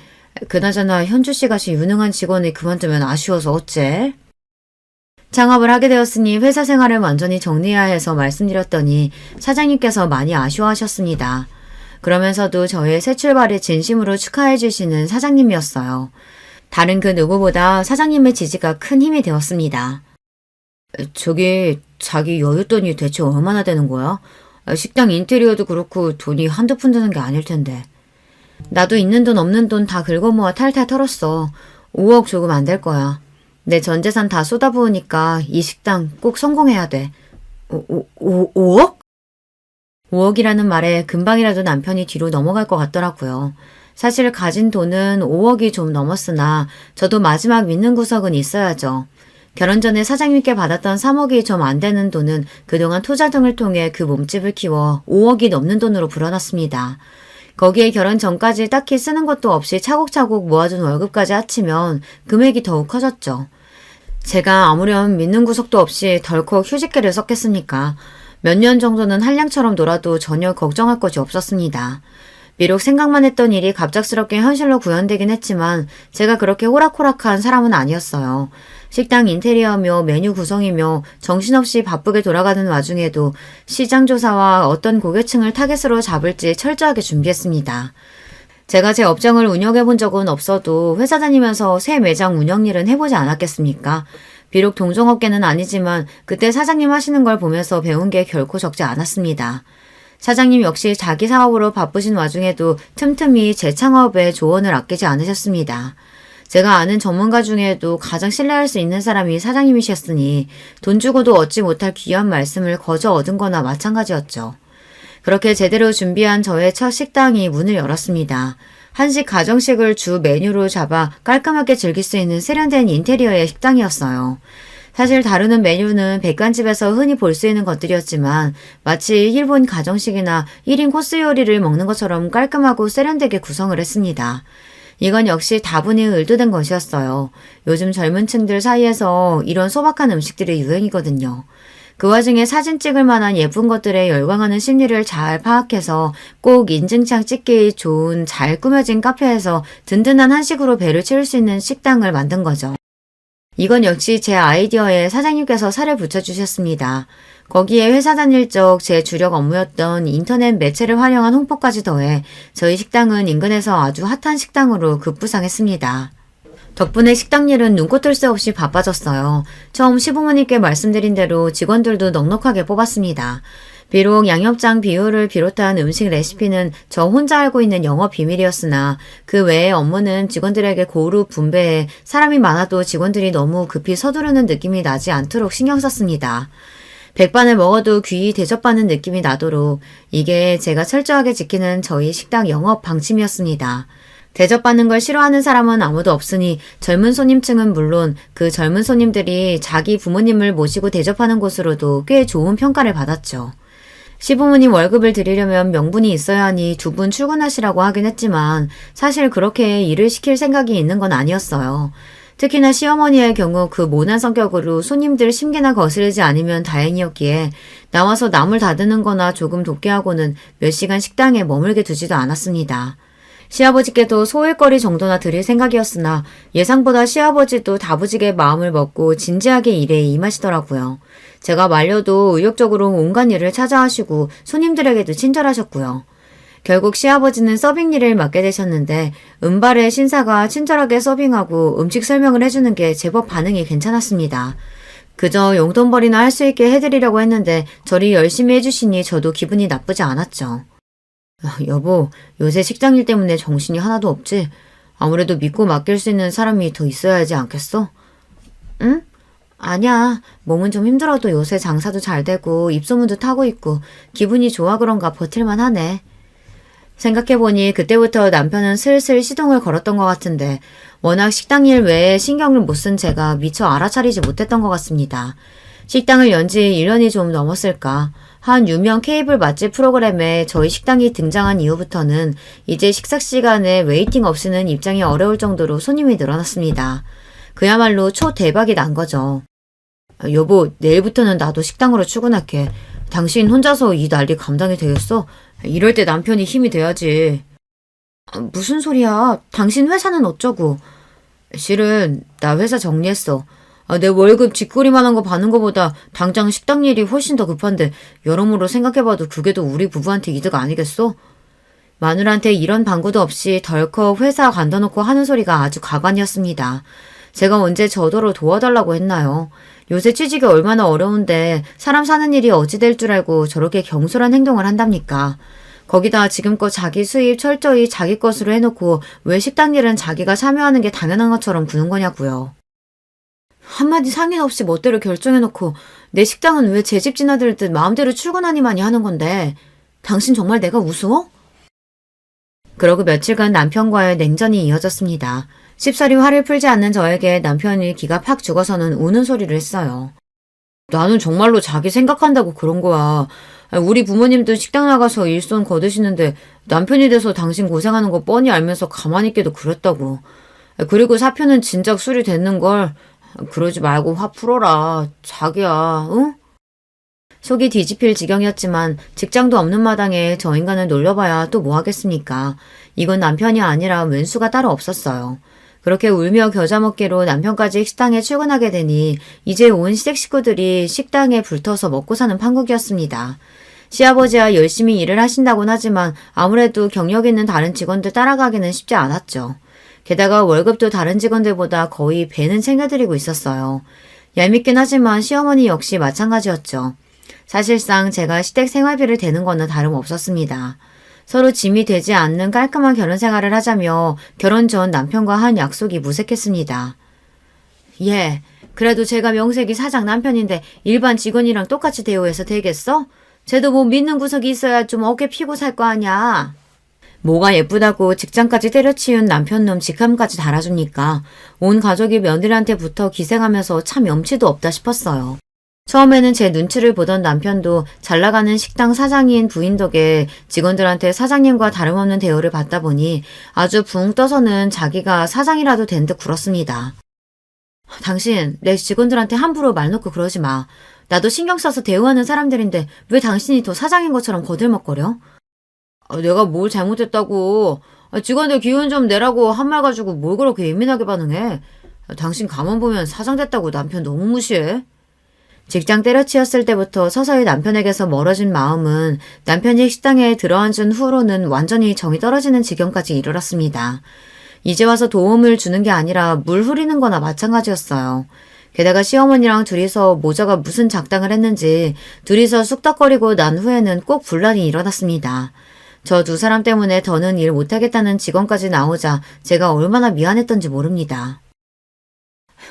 그나저나 현주 씨 같이 유능한 직원이 그만두면 아쉬워서 어째? 창업을 하게 되었으니 회사 생활을 완전히 정리해야 해서 말씀드렸더니 사장님께서 많이 아쉬워하셨습니다. 그러면서도 저의 새 출발을 진심으로 축하해 주시는 사장님이었어요. 다른 그 누구보다 사장님의 지지가 큰 힘이 되었습니다. 저기 자기 여윳돈이 대체 얼마나 되는 거야? 식당 인테리어도 그렇고 돈이 한두 푼 드는 게 아닐 텐데. 나도 있는 돈 없는 돈 다 긁어모아 탈탈 털었어. 5억 조금 안 될 거야. 내 전 재산 다 쏟아부으니까 이 식당 꼭 성공해야 돼. 5억? 5억이라는 말에 금방이라도 남편이 뒤로 넘어갈 것 같더라고요. 사실 가진 돈은 5억이 좀 넘었으나 저도 마지막 믿는 구석은 있어야죠. 결혼 전에 사장님께 받았던 3억이 좀 안 되는 돈은 그동안 투자 등을 통해 그 몸집을 키워 5억이 넘는 돈으로 불어났습니다. 거기에 결혼 전까지 딱히 쓰는 것도 없이 차곡차곡 모아둔 월급까지 합치면 금액이 더욱 커졌죠. 제가 아무렴 믿는 구석도 없이 덜컥 휴직계를 썼겠습니까? 몇 년 정도는 한량처럼 놀아도 전혀 걱정할 것이 없었습니다. 비록 생각만 했던 일이 갑작스럽게 현실로 구현되긴 했지만 제가 그렇게 호락호락한 사람은 아니었어요. 식당 인테리어며 메뉴 구성이며 정신없이 바쁘게 돌아가는 와중에도 시장 조사와 어떤 고객층을 타겟으로 잡을지 철저하게 준비했습니다. 제가 제 업장을 운영해 본 적은 없어도 회사 다니면서 새 매장 운영 일은 해보지 않았겠습니까? 비록 동종업계는 아니지만 그때 사장님 하시는 걸 보면서 배운 게 결코 적지 않았습니다. 사장님 역시 자기 사업으로 바쁘신 와중에도 틈틈이 재창업에 조언을 아끼지 않으셨습니다. 제가 아는 전문가 중에도 가장 신뢰할 수 있는 사람이 사장님이셨으니 돈 주고도 얻지 못할 귀한 말씀을 거저 얻은 거나 마찬가지였죠. 그렇게 제대로 준비한 저의 첫 식당이 문을 열었습니다. 한식 가정식을 주 메뉴로 잡아 깔끔하게 즐길 수 있는 세련된 인테리어의 식당이었어요. 사실 다루는 메뉴는 백반집에서 흔히 볼 수 있는 것들이었지만 마치 일본 가정식이나 1인 코스 요리를 먹는 것처럼 깔끔하고 세련되게 구성을 했습니다. 이건 역시 다분히 의도된 것이었어요. 요즘 젊은 층들 사이에서 이런 소박한 음식들이 유행이거든요. 그 와중에 사진 찍을 만한 예쁜 것들에 열광하는 심리를 잘 파악해서 꼭 인증창 찍기 좋은 잘 꾸며진 카페에서 든든한 한식으로 배를 채울 수 있는 식당을 만든 거죠. 이건 역시 제 아이디어에 사장님께서 살을 붙여주셨습니다. 거기에 회사 다닐 적 제 주력 업무였던 인터넷 매체를 활용한 홍보까지 더해 저희 식당은 인근에서 아주 핫한 식당으로 급부상했습니다. 덕분에 식당 일은 눈코 뜰 새 없이 바빠졌어요. 처음 시부모님께 말씀드린 대로 직원들도 넉넉하게 뽑았습니다. 비록 양념장 비율을 비롯한 음식 레시피는 저 혼자 알고 있는 영업 비밀이었으나 그 외의 업무는 직원들에게 고루 분배해 사람이 많아도 직원들이 너무 급히 서두르는 느낌이 나지 않도록 신경 썼습니다. 백반을 먹어도 귀히 대접받는 느낌이 나도록 이게 제가 철저하게 지키는 저희 식당 영업 방침이었습니다. 대접받는 걸 싫어하는 사람은 아무도 없으니 젊은 손님층은 물론 그 젊은 손님들이 자기 부모님을 모시고 대접하는 곳으로도 꽤 좋은 평가를 받았죠. 시부모님 월급을 드리려면 명분이 있어야 하니 두 분 출근하시라고 하긴 했지만 사실 그렇게 일을 시킬 생각이 있는 건 아니었어요. 특히나 시어머니의 경우 그 모난 성격으로 손님들 심기나 거스르지 않으면 다행이었기에 나와서 남을 다드는 거나 조금 돕게 하고는 몇 시간 식당에 머물게 두지도 않았습니다. 시아버지께도 소일거리 정도나 드릴 생각이었으나 예상보다 시아버지도 다부지게 마음을 먹고 진지하게 일에 임하시더라고요. 제가 말려도 의욕적으로 온갖 일을 찾아하시고 손님들에게도 친절하셨고요. 결국 시아버지는 서빙 일을 맡게 되셨는데 은발의 신사가 친절하게 서빙하고 음식 설명을 해주는 게 제법 반응이 괜찮았습니다. 그저 용돈벌이나 할 수 있게 해드리려고 했는데 저리 열심히 해주시니 저도 기분이 나쁘지 않았죠. 여보, 요새 식당 일 때문에 정신이 하나도 없지? 아무래도 믿고 맡길 수 있는 사람이 더 있어야 하지 않겠어? 응? 아니야. 몸은 좀 힘들어도 요새 장사도 잘 되고 입소문도 타고 있고 기분이 좋아 그런가 버틸만 하네. 생각해보니 그때부터 남편은 슬슬 시동을 걸었던 것 같은데 워낙 식당 일 외에 신경을 못 쓴 제가 미처 알아차리지 못했던 것 같습니다. 식당을 연 지 1년이 좀 넘었을까. 한 유명 케이블 맛집 프로그램에 저희 식당이 등장한 이후부터는 이제 식사 시간에 웨이팅 없이는 입장이 어려울 정도로 손님이 늘어났습니다. 그야말로 초대박이 난 거죠. 여보, 내일부터는 나도 식당으로 출근할게. 당신 혼자서 이 난리 감당이 되겠어? 이럴 때 남편이 힘이 돼야지. 무슨 소리야? 당신 회사는 어쩌고? 실은 나 회사 정리했어. 내 월급 쥐꼬리만한 거 받는 거보다 당장 식당 일이 훨씬 더 급한데 여러모로 생각해봐도 그게 더 우리 부부한테 이득 아니겠어? 마누라한테 이런 방구도 없이 덜컥 회사 간다놓고 하는 소리가 아주 가관이었습니다. 제가 언제 저더러 도와달라고 했나요? 요새 취직이 얼마나 어려운데 사람 사는 일이 어찌 될 줄 알고 저렇게 경솔한 행동을 한답니까? 거기다 지금껏 자기 수입 철저히 자기 것으로 해놓고 왜 식당 일은 자기가 참여하는 게 당연한 것처럼 구는 거냐고요. 한마디 상의 없이 멋대로 결정해놓고 내 식당은 왜 제 집 지나들듯 마음대로 출근하니마니 하는 건데 당신 정말 내가 우스워? 그러고 며칠간 남편과의 냉전이 이어졌습니다. 쉽사리 화를 풀지 않는 저에게 남편이 기가 팍 죽어서는 우는 소리를 했어요. 나는 정말로 자기 생각한다고 그런 거야. 우리 부모님도 식당 나가서 일손 거두시는데 남편이 돼서 당신 고생하는 거 뻔히 알면서 가만히 있기도 그랬다고. 그리고 사표는 진작 수리됐는걸. 그러지 말고 화 풀어라. 자기야, 응? 속이 뒤집힐 지경이었지만 직장도 없는 마당에 저 인간을 놀려봐야 또 뭐 하겠습니까? 이건 남편이 아니라 왼수가 따로 없었어요. 그렇게 울며 겨자 먹기로 남편까지 식당에 출근하게 되니 이제 온 시댁 식구들이 식당에 불터서 먹고 사는 판국이었습니다. 시아버지야 열심히 일을 하신다곤 하지만 아무래도 경력 있는 다른 직원들 따라가기는 쉽지 않았죠. 게다가 월급도 다른 직원들보다 거의 배는 챙겨드리고 있었어요. 얄밉긴 하지만 시어머니 역시 마찬가지였죠. 사실상 제가 시댁 생활비를 대는 거는 다름없었습니다. 서로 짐이 되지 않는 깔끔한 결혼 생활을 하자며 결혼 전 남편과 한 약속이 무색했습니다. 예, 그래도 제가 명색이 사장 남편인데 일반 직원이랑 똑같이 대우해서 되겠어? 쟤도 뭐 믿는 구석이 있어야 좀 어깨 피고 살 거 아냐. 뭐가 예쁘다고 직장까지 때려치운 남편놈 직함까지 달아주니까 온 가족이 며느리한테 붙어 기생하면서 참 염치도 없다 싶었어요. 처음에는 제 눈치를 보던 남편도 잘나가는 식당 사장인 부인 덕에 직원들한테 사장님과 다름없는 대우를 받다 보니 아주 붕 떠서는 자기가 사장이라도 된 듯 굴었습니다. 당신 내 직원들한테 함부로 말 놓고 그러지 마. 나도 신경 써서 대우하는 사람들인데 왜 당신이 더 사장인 것처럼 거들먹거려? 내가 뭘 잘못했다고. 직원들 기운 좀 내라고 한 말 가지고 뭘 그렇게 예민하게 반응해. 당신 가만 보면 사장 됐다고 남편 너무 무시해. 직장 때려치웠을 때부터 서서히 남편에게서 멀어진 마음은 남편이 식당에 들어앉은 후로는 완전히 정이 떨어지는 지경까지 이르렀습니다. 이제 와서 도움을 주는 게 아니라 물 흐리는 거나 마찬가지였어요. 게다가 시어머니랑 둘이서 모자가 무슨 작당을 했는지 둘이서 쑥덕거리고 난 후에는 꼭 분란이 일어났습니다. 저 두 사람 때문에 더는 일 못하겠다는 직원까지 나오자 제가 얼마나 미안했던지 모릅니다.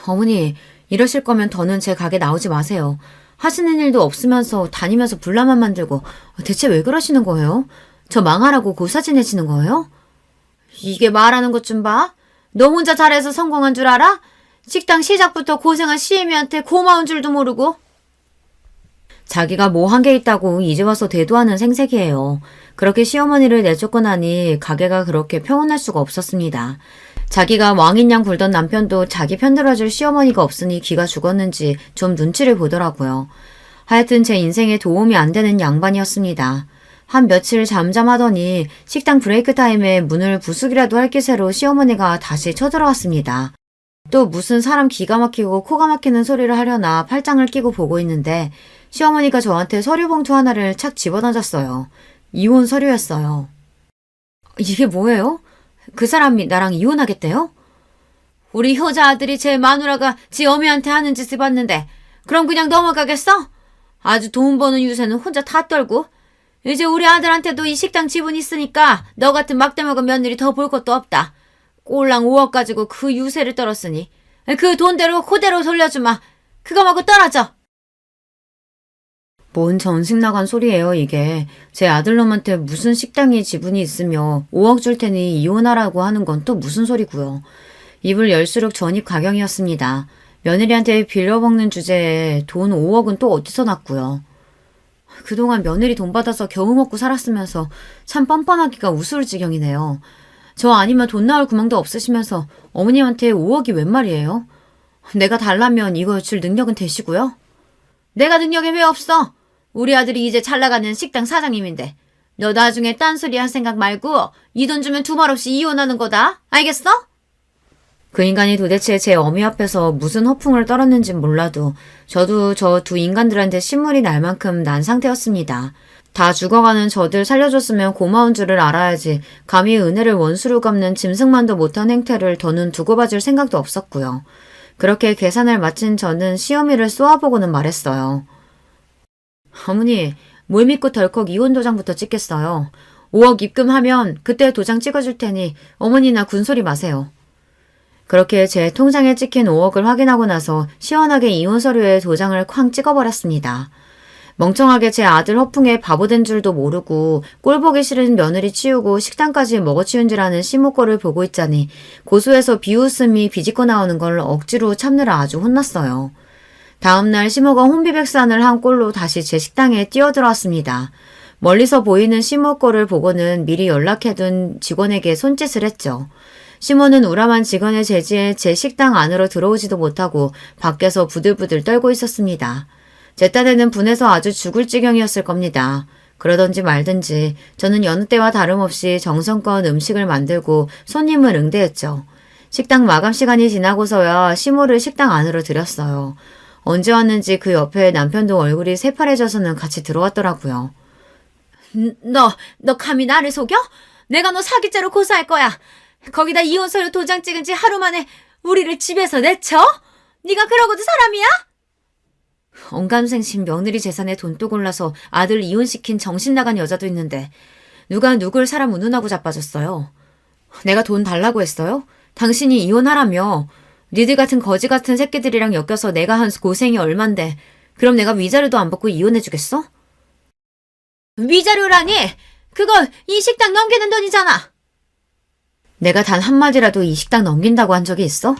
어머니, 이러실 거면 더는 제 가게 나오지 마세요. 하시는 일도 없으면서 다니면서 분란만 만들고 대체 왜 그러시는 거예요? 저 망하라고 고사 지내시는 거예요? 이게 말하는 것 좀 봐. 너 혼자 잘해서 성공한 줄 알아? 식당 시작부터 고생한 시애미한테 고마운 줄도 모르고. 자기가 뭐 한 게 있다고 이제 와서 대도하는 생색이에요. 그렇게 시어머니를 내쫓고 나니 가게가 그렇게 평온할 수가 없었습니다. 자기가 왕인 양 굴던 남편도 자기 편들어줄 시어머니가 없으니 기가 죽었는지 좀 눈치를 보더라고요. 하여튼 제 인생에 도움이 안 되는 양반이었습니다. 한 며칠 잠잠하더니 식당 브레이크 타임에 문을 부수기라도 할 기세로 시어머니가 다시 쳐들어왔습니다. 또 무슨 사람 기가 막히고 코가 막히는 소리를 하려나 팔짱을 끼고 보고 있는데 시어머니가 저한테 서류 봉투 하나를 착 집어던졌어요. 이혼 서류였어요. 이게 뭐예요? 그 사람이 나랑 이혼하겠대요? 우리 효자 아들이 제 마누라가 지 어미한테 하는 짓을 봤는데 그럼 그냥 넘어가겠어? 아주 돈 버는 유세는 혼자 다 떨고 이제 우리 아들한테도 이 식당 지분 있으니까 너 같은 막대 먹은 며느리 더 볼 것도 없다. 꼴랑 5억 가지고 그 유세를 떨었으니 그 돈대로 그대로 돌려주마. 그거 먹고 떨어져. 뭔 전식 나간 소리예요 이게. 제 아들놈한테 무슨 식당이 지분이 있으며 5억 줄 테니 이혼하라고 하는 건 또 무슨 소리고요. 입을 열수록 전입 가경이었습니다. 며느리한테 빌려먹는 주제에 돈 5억은 또 어디서 났고요. 그동안 며느리 돈 받아서 겨우 먹고 살았으면서 참 뻔뻔하기가 우스울 지경이네요. 저 아니면 돈 나올 구멍도 없으시면서 어머님한테 5억이 웬 말이에요? 내가 달라면 이거 줄 능력은 되시고요. 내가 능력이 왜 없어? 우리 아들이 이제 잘 나가는 식당 사장님인데 너 나중에 딴소리 할 생각 말고 이 돈 주면 두말 없이 이혼하는 거다. 알겠어? 그 인간이 도대체 제 어미 앞에서 무슨 허풍을 떨었는진 몰라도 저도 저 두 인간들한테 신물이 날 만큼 난 상태였습니다. 다 죽어가는 저들 살려줬으면 고마운 줄을 알아야지 감히 은혜를 원수로 갚는 짐승만도 못한 행태를 더는 두고 봐줄 생각도 없었고요. 그렇게 계산을 마친 저는 시어미를 쏘아보고는 말했어요. 어머니, 뭘 믿고 덜컥 이혼 도장부터 찍겠어요. 5억 입금하면 그때 도장 찍어줄 테니 어머니나 군소리 마세요. 그렇게 제 통장에 찍힌 5억을 확인하고 나서 시원하게 이혼 서류에 도장을 쾅 찍어버렸습니다. 멍청하게 제 아들 허풍에 바보된 줄도 모르고 꼴보기 싫은 며느리 치우고 식당까지 먹어치운 줄 아는 시모꼴을 보고 있자니 고소해서 비웃음이 비집고 나오는 걸 억지로 참느라 아주 혼났어요. 다음날 시모가 혼비백산을 한 꼴로 다시 제 식당에 뛰어들어왔습니다. 멀리서 보이는 시모 꼴을 보고는 미리 연락해둔 직원에게 손짓을 했죠. 시모는 우람한 직원의 제지에 제 식당 안으로 들어오지도 못하고 밖에서 부들부들 떨고 있었습니다. 제 딴에는 분해서 아주 죽을 지경이었을 겁니다. 그러던지 말든지 저는 여느 때와 다름없이 정성껏 음식을 만들고 손님을 응대했죠. 식당 마감 시간이 지나고서야 시모를 식당 안으로 들였어요. 언제 왔는지 그 옆에 남편도 얼굴이 새파래져서는 같이 들어왔더라고요. 너 감히 나를 속여? 내가 너 사기죄로 고소할 거야. 거기다 이혼서류 도장 찍은 지 하루 만에 우리를 집에서 내쳐? 네가 그러고도 사람이야? 언감생심 며느리 재산에 돈도 골라서 아들 이혼시킨 정신 나간 여자도 있는데 누가 누굴 사람 운운하고 자빠졌어요. 내가 돈 달라고 했어요? 당신이 이혼하라며. 니들 같은 거지 같은 새끼들이랑 엮여서 내가 한 고생이 얼만데 그럼 내가 위자료도 안 받고 이혼해주겠어? 위자료라니? 그건 이 식당 넘기는 돈이잖아. 내가 단 한마디라도 이 식당 넘긴다고 한 적이 있어?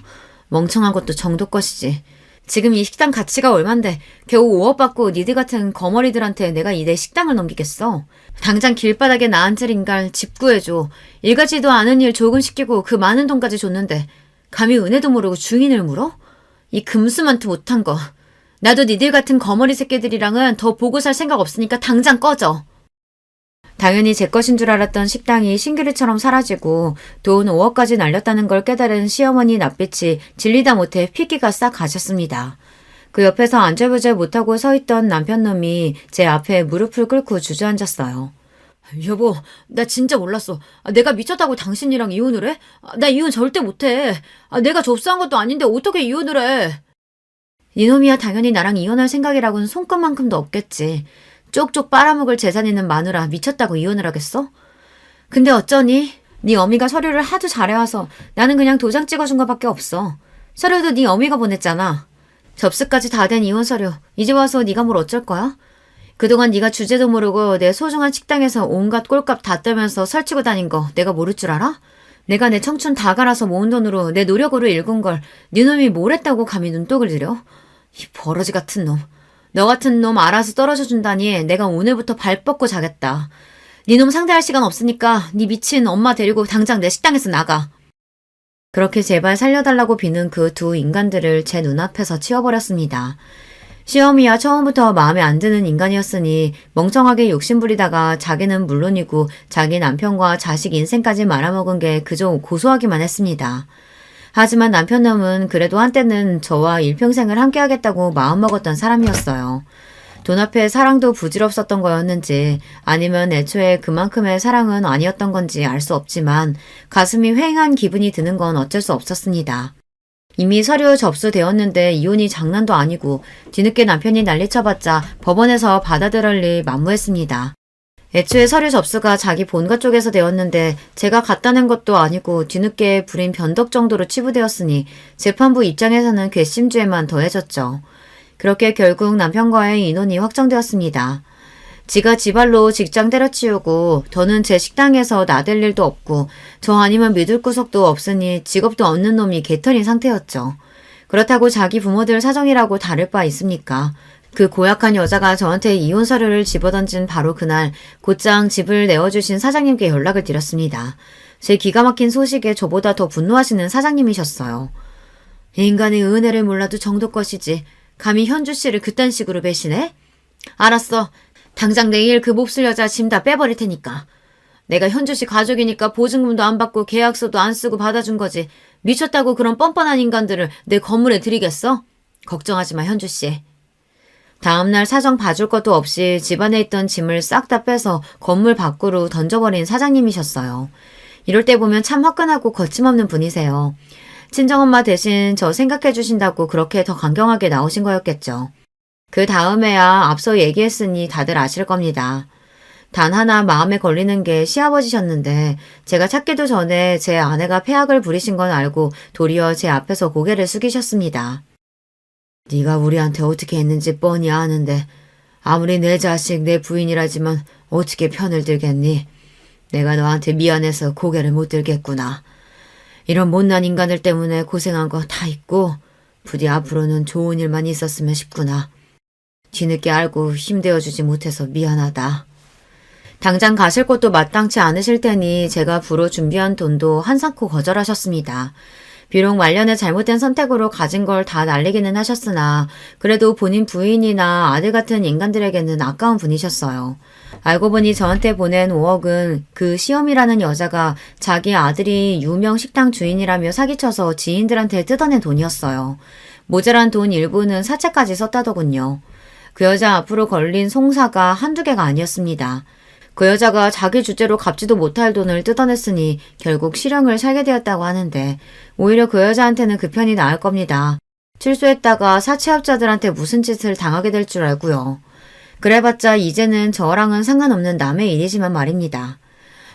멍청한 것도 정도 것이지. 지금 이 식당 가치가 얼만데 겨우 5억 받고 니들 같은 거머리들한테 내가 내 식당을 넘기겠어. 당장 길바닥에 나 앉을 인간 집 구해줘. 일가지도 않은 일 조금시키고 그 많은 돈까지 줬는데 감히 은혜도 모르고 주인을 물어? 이 금수만투 못한 거. 나도 니들 같은 거머리 새끼들이랑은 더 보고 살 생각 없으니까 당장 꺼져. 당연히 제 것인 줄 알았던 식당이 신기루처럼 사라지고 돈 5억까지 날렸다는 걸 깨달은 시어머니 낯빛이 질리다 못해 피기가 싹 가셨습니다. 그 옆에서 안절부절 못하고 서있던 남편놈이 제 앞에 무릎을 꿇고 주저앉았어요. 여보, 나 진짜 몰랐어. 내가 미쳤다고 당신이랑 이혼을 해? 나 이혼 절대 못해. 내가 접수한 것도 아닌데 어떻게 이혼을 해? 이놈이야 당연히 나랑 이혼할 생각이라고는 손끝만큼도 없겠지. 쪽쪽 빨아먹을 재산 있는 마누라 미쳤다고 이혼을 하겠어? 근데 어쩌니? 네 어미가 서류를 하도 잘해와서 나는 그냥 도장 찍어준 것밖에 없어. 서류도 네 어미가 보냈잖아. 접수까지 다 된 이혼 서류. 이제 와서 네가 뭘 어쩔 거야? 그동안 네가 주제도 모르고 내 소중한 식당에서 온갖 꼴값 다 떼면서 설치고 다닌 거 내가 모를 줄 알아? 내가 내 청춘 다 갈아서 모은 돈으로 내 노력으로 일군 걸 네 놈이 뭘 했다고 감히 눈독을 들여? 이 버러지 같은 놈. 너 같은 놈 알아서 떨어져 준다니 내가 오늘부터 발 뻗고 자겠다. 네 놈 상대할 시간 없으니까 네 미친 엄마 데리고 당장 내 식당에서 나가. 그렇게 제발 살려달라고 비는 그 두 인간들을 제 눈앞에서 치워버렸습니다. 시어미야 처음부터 마음에 안 드는 인간이었으니 멍청하게 욕심부리다가 자기는 물론이고 자기 남편과 자식 인생까지 말아먹은 게 그저 고소하기만 했습니다. 하지만 남편놈은 그래도 한때는 저와 일평생을 함께하겠다고 마음먹었던 사람이었어요. 돈 앞에 사랑도 부질없었던 거였는지 아니면 애초에 그만큼의 사랑은 아니었던 건지 알 수 없지만 가슴이 휑한 기분이 드는 건 어쩔 수 없었습니다. 이미 서류 접수되었는데 이혼이 장난도 아니고 뒤늦게 남편이 난리쳐봤자 법원에서 받아들일 리 만무했습니다. 애초에 서류 접수가 자기 본가 쪽에서 되었는데 제가 갖다 낸 것도 아니고 뒤늦게 부린 변덕 정도로 치부되었으니 재판부 입장에서는 괘씸죄만 더해졌죠. 그렇게 결국 남편과의 인혼이 확정되었습니다. 지가 지발로 직장 때려치우고 더는 제 식당에서 나댈 일도 없고 저 아니면 믿을 구석도 없으니 직업도 없는 놈이 개털인 상태였죠. 그렇다고 자기 부모들 사정이라고 다를 바 있습니까? 그 고약한 여자가 저한테 이혼 서류를 집어던진 바로 그날 곧장 집을 내어주신 사장님께 연락을 드렸습니다. 제 기가 막힌 소식에 저보다 더 분노하시는 사장님이셨어요. 인간의 은혜를 몰라도 정도 것이지 감히 현주 씨를 그딴 식으로 배신해? 알았어. 당장 내일 그 몹쓸 여자 짐 다 빼버릴 테니까. 내가 현주 씨 가족이니까 보증금도 안 받고 계약서도 안 쓰고 받아준 거지. 미쳤다고 그런 뻔뻔한 인간들을 내 건물에 들이겠어? 걱정하지 마 현주 씨. 다음날 사정 봐줄 것도 없이 집안에 있던 짐을 싹 다 빼서 건물 밖으로 던져버린 사장님이셨어요. 이럴 때 보면 참 화끈하고 거침없는 분이세요. 친정엄마 대신 저 생각해 주신다고 그렇게 더 강경하게 나오신 거였겠죠. 그 다음에야 앞서 얘기했으니 다들 아실 겁니다. 단 하나 마음에 걸리는 게 시아버지셨는데 제가 찾기도 전에 제 아내가 폐악을 부리신 건 알고 도리어 제 앞에서 고개를 숙이셨습니다. 네가 우리한테 어떻게 했는지 뻔히 아는데 아무리 내 자식 내 부인이라지만 어떻게 편을 들겠니? 내가 너한테 미안해서 고개를 못 들겠구나. 이런 못난 인간들 때문에 고생한 거 다 있고 부디 앞으로는 좋은 일만 있었으면 싶구나. 뒤늦게 알고 힘되어주지 못해서 미안하다. 당장 가실 곳도 마땅치 않으실 테니 제가 부로 준비한 돈도 한사코 거절하셨습니다. 비록 말년에 잘못된 선택으로 가진 걸 다 날리기는 하셨으나 그래도 본인 부인이나 아들 같은 인간들에게는 아까운 분이셨어요. 알고 보니 저한테 보낸 5억은 그 시험이라는 여자가 자기 아들이 유명 식당 주인이라며 사기쳐서 지인들한테 뜯어낸 돈이었어요. 모자란 돈 일부는 사채까지 썼다더군요. 그 여자 앞으로 걸린 송사가 한두 개가 아니었습니다. 그 여자가 자기 주제로 갚지도 못할 돈을 뜯어냈으니 결국 실형을 살게 되었다고 하는데 오히려 그 여자한테는 그 편이 나을 겁니다. 출소했다가 사채업자들한테 무슨 짓을 당하게 될 줄 알고요. 그래봤자 이제는 저랑은 상관없는 남의 일이지만 말입니다.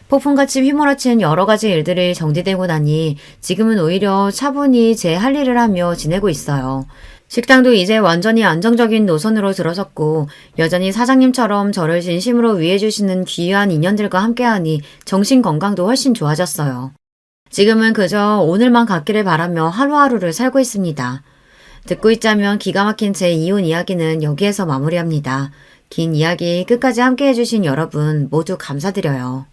폭풍같이 휘몰아친 여러 가지 일들이 정리되고 나니 지금은 오히려 차분히 제 할 일을 하며 지내고 있어요. 식당도 이제 완전히 안정적인 노선으로 들어섰고 여전히 사장님처럼 저를 진심으로 위해주시는 귀한 인연들과 함께하니 정신건강도 훨씬 좋아졌어요. 지금은 그저 오늘만 갖기를 바라며 하루하루를 살고 있습니다. 듣고 있자면 기가 막힌 제 이혼 이야기는 여기에서 마무리합니다. 긴 이야기 끝까지 함께 해주신 여러분 모두 감사드려요.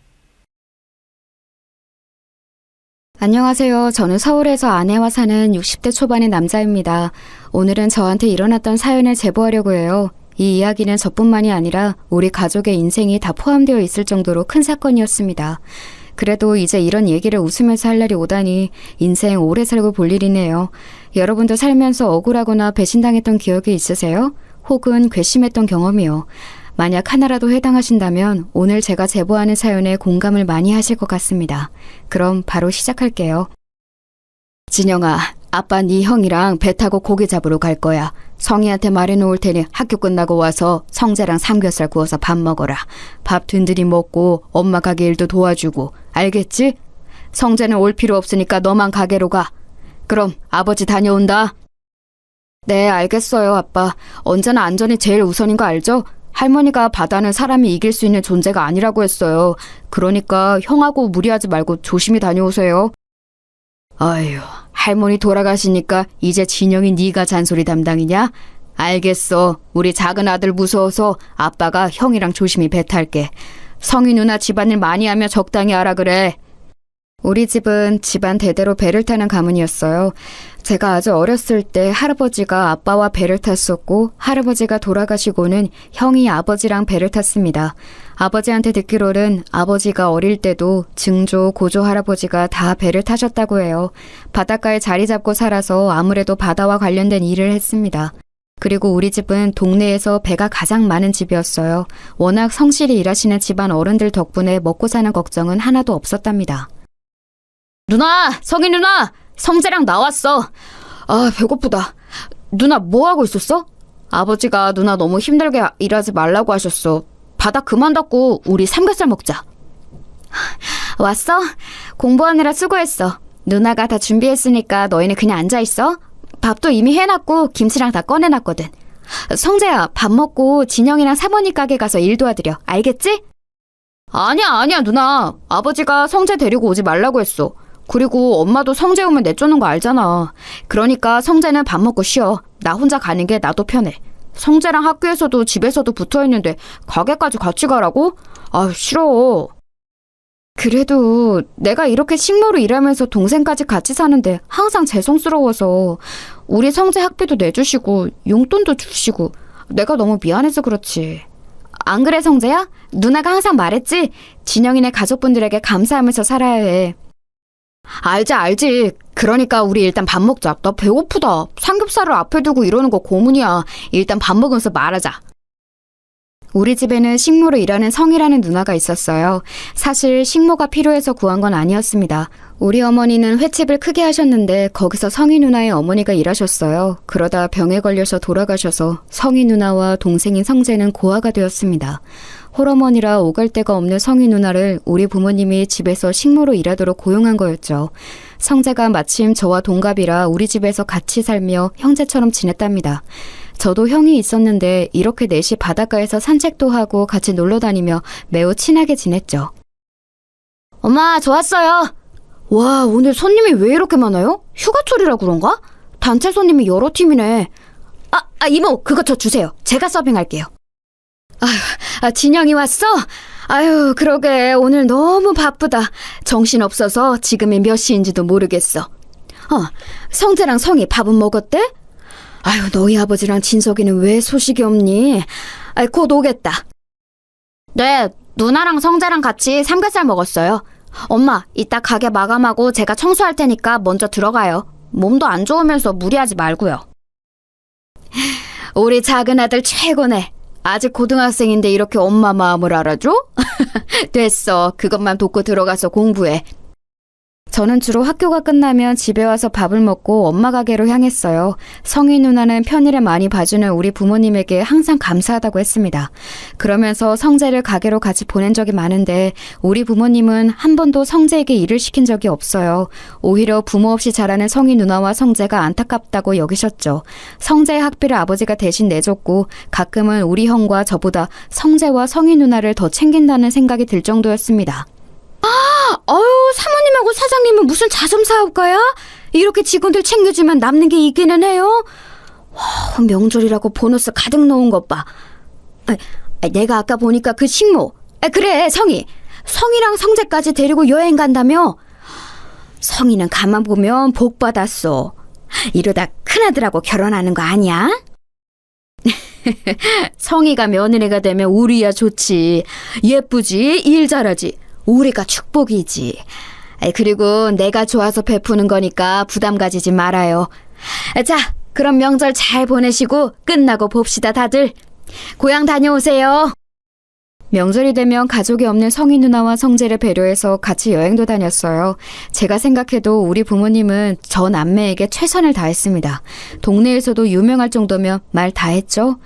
안녕하세요. 저는 서울에서 아내와 사는 60대 초반의 남자입니다. 오늘은 저한테 일어났던 사연을 제보하려고 해요. 이 이야기는 저뿐만이 아니라 우리 가족의 인생이 다 포함되어 있을 정도로 큰 사건이었습니다. 그래도 이제 이런 얘기를 웃으면서 할 날이 오다니 인생 오래 살고 볼 일이네요. 여러분도 살면서 억울하거나 배신당했던 기억이 있으세요? 혹은 괘씸했던 경험이요. 만약 하나라도 해당하신다면 오늘 제가 제보하는 사연에 공감을 많이 하실 것 같습니다. 그럼 바로 시작할게요. 진영아, 아빠 네 형이랑 배 타고 고기 잡으러 갈 거야. 성희한테 말해놓을 테니 학교 끝나고 와서 성재랑 삼겹살 구워서 밥 먹어라. 밥 든든히 먹고 엄마 가게 일도 도와주고. 알겠지? 성재는 올 필요 없으니까 너만 가게로 가. 그럼 아버지 다녀온다. 네, 알겠어요, 아빠. 언제나 안전이 제일 우선인 거 알죠? 할머니가 바다는 사람이 이길 수 있는 존재가 아니라고 했어요. 그러니까 형하고 무리하지 말고 조심히 다녀오세요. 아휴, 할머니 돌아가시니까 이제 진영이 네가 잔소리 담당이냐? 알겠어. 우리 작은 아들 무서워서 아빠가 형이랑 조심히 배 탈게. 성희 누나 집안일 많이 하며 적당히 하라 그래. 우리 집은 집안 대대로 배를 타는 가문이었어요. 제가 아주 어렸을 때 할아버지가 아빠와 배를 탔었고 할아버지가 돌아가시고는 형이 아버지랑 배를 탔습니다. 아버지한테 듣기로는 아버지가 어릴 때도 증조, 고조 할아버지가 다 배를 타셨다고 해요. 바닷가에 자리 잡고 살아서 아무래도 바다와 관련된 일을 했습니다. 그리고 우리 집은 동네에서 배가 가장 많은 집이었어요. 워낙 성실히 일하시는 집안 어른들 덕분에 먹고 사는 걱정은 하나도 없었답니다. 누나! 성희 누나! 성재랑 나왔어. 아, 배고프다. 누나 뭐 하고 있었어? 아버지가 누나 너무 힘들게 일하지 말라고 하셨어. 바다 그만 닫고 우리 삼겹살 먹자. 왔어? 공부하느라 수고했어. 누나가 다 준비했으니까 너희는 그냥 앉아있어. 밥도 이미 해놨고 김치랑 다 꺼내놨거든. 성재야, 밥 먹고 진영이랑 사모님 가게 가서 일 도와드려. 알겠지? 아니야 누나. 아버지가 성재 데리고 오지 말라고 했어. 그리고 엄마도 성재 오면 내쫓는 거 알잖아. 그러니까 성재는 밥 먹고 쉬어. 나 혼자 가는 게 나도 편해. 성재랑 학교에서도 집에서도 붙어있는데 가게까지 같이 가라고? 아, 싫어. 그래도 내가 이렇게 식모로 일하면서 동생까지 같이 사는데 항상 죄송스러워서 우리 성재 학비도 내주시고 용돈도 주시고 내가 너무 미안해서 그렇지. 안 그래 성재야? 누나가 항상 말했지? 진영이네 가족분들에게 감사하면서 살아야 해. 알지. 그러니까 우리 일단 밥 먹자. 나 배고프다. 삼겹살을 앞에 두고 이러는 거 고문이야. 일단 밥 먹으면서 말하자. 우리 집에는 식모로 일하는 성이라는 누나가 있었어요. 사실 식모가 필요해서 구한 건 아니었습니다. 우리 어머니는 횟집을 크게 하셨는데 거기서 성희 누나의 어머니가 일하셨어요. 그러다 병에 걸려서 돌아가셔서 성희 누나와 동생인 성재는 고아가 되었습니다. 홀어머니라 오갈 데가 없는 성희 누나를 우리 부모님이 집에서 식모로 일하도록 고용한 거였죠. 성재가 마침 저와 동갑이라 우리 집에서 같이 살며 형제처럼 지냈답니다. 저도 형이 있었는데 이렇게 넷이 바닷가에서 산책도 하고 같이 놀러 다니며 매우 친하게 지냈죠. 엄마, 저 왔어요. 와, 오늘 손님이 왜 이렇게 많아요? 휴가철이라 그런가? 단체 손님이 여러 팀이네. 이모, 그거 저 주세요. 제가 서빙할게요. 진영이 왔어? 아유, 그러게. 오늘 너무 바쁘다. 정신없어서 지금이 몇 시인지도 모르겠어. 성재랑 성이 밥은 먹었대? 아유, 너희 아버지랑 진석이는 왜 소식이 없니? 곧 오겠다. 네, 누나랑 성재랑 같이 삼겹살 먹었어요. 엄마, 이따 가게 마감하고 제가 청소할 테니까 먼저 들어가요. 몸도 안 좋으면서 무리하지 말고요. 우리 작은 아들 최고네. 아직 고등학생인데 이렇게 엄마 마음을 알아줘? 됐어. 그것만 돕고 들어가서 공부해. 저는 주로 학교가 끝나면 집에 와서 밥을 먹고 엄마 가게로 향했어요. 성희 누나는 편의를 많이 봐주는 우리 부모님에게 항상 감사하다고 했습니다. 그러면서 성재를 가게로 같이 보낸 적이 많은데 우리 부모님은 한 번도 성재에게 일을 시킨 적이 없어요. 오히려 부모 없이 자라는 성희 누나와 성재가 안타깝다고 여기셨죠. 성재의 학비를 아버지가 대신 내줬고 가끔은 우리 형과 저보다 성재와 성희 누나를 더 챙긴다는 생각이 들 정도였습니다. 사모님하고 사장님은 무슨 자선사업가야? 이렇게 직원들 챙겨주면 남는 게 있기는 해요? 명절이라고 보너스 가득 넣은 것 봐. 내가 아까 보니까 그 식모. 그래, 성희랑 성재까지 데리고 여행 간다며? 성희는 가만 보면 복 받았어. 이러다 큰아들하고 결혼하는 거 아니야? 성희가 며느리가 되면 우리야 좋지. 예쁘지, 일 잘하지. 우리가 축복이지. 그리고 내가 좋아서 베푸는 거니까 부담 가지지 말아요. 자, 그럼 명절 잘 보내시고 끝나고 봅시다, 다들. 고향 다녀오세요. 명절이 되면 가족이 없는 성희 누나와 성재를 배려해서 같이 여행도 다녔어요. 제가 생각해도 우리 부모님은 저 남매에게 최선을 다했습니다. 동네에서도 유명할 정도면 말 다 했죠.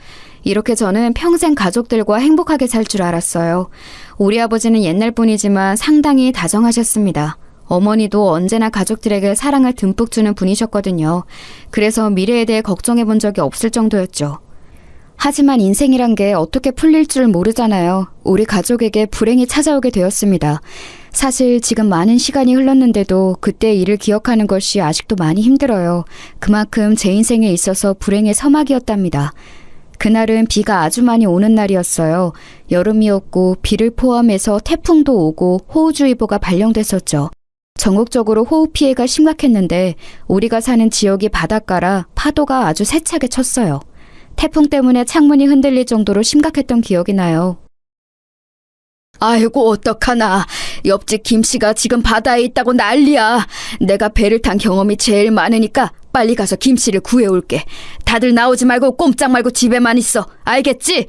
이렇게 저는 평생 가족들과 행복하게 살 줄 알았어요. 우리 아버지는 옛날 분이지만 상당히 다정하셨습니다. 어머니도 언제나 가족들에게 사랑을 듬뿍 주는 분이셨거든요. 그래서 미래에 대해 걱정해 본 적이 없을 정도였죠. 하지만 인생이란 게 어떻게 풀릴 줄 모르잖아요. 우리 가족에게 불행이 찾아오게 되었습니다. 사실 지금 많은 시간이 흘렀는데도 그때 일을 기억하는 것이 아직도 많이 힘들어요. 그만큼 제 인생에 있어서 불행의 서막이었답니다. 그날은 비가 아주 많이 오는 날이었어요. 여름이었고 비를 포함해서 태풍도 오고 호우주의보가 발령됐었죠. 전국적으로 호우 피해가 심각했는데 우리가 사는 지역이 바닷가라 파도가 아주 세차게 쳤어요. 태풍 때문에 창문이 흔들릴 정도로 심각했던 기억이 나요. 아이고 어떡하나. 옆집 김씨가 지금 바다에 있다고 난리야. 내가 배를 탄 경험이 제일 많으니까 빨리 가서 김씨를 구해올게. 다들 나오지 말고 꼼짝 말고 집에만 있어. 알겠지?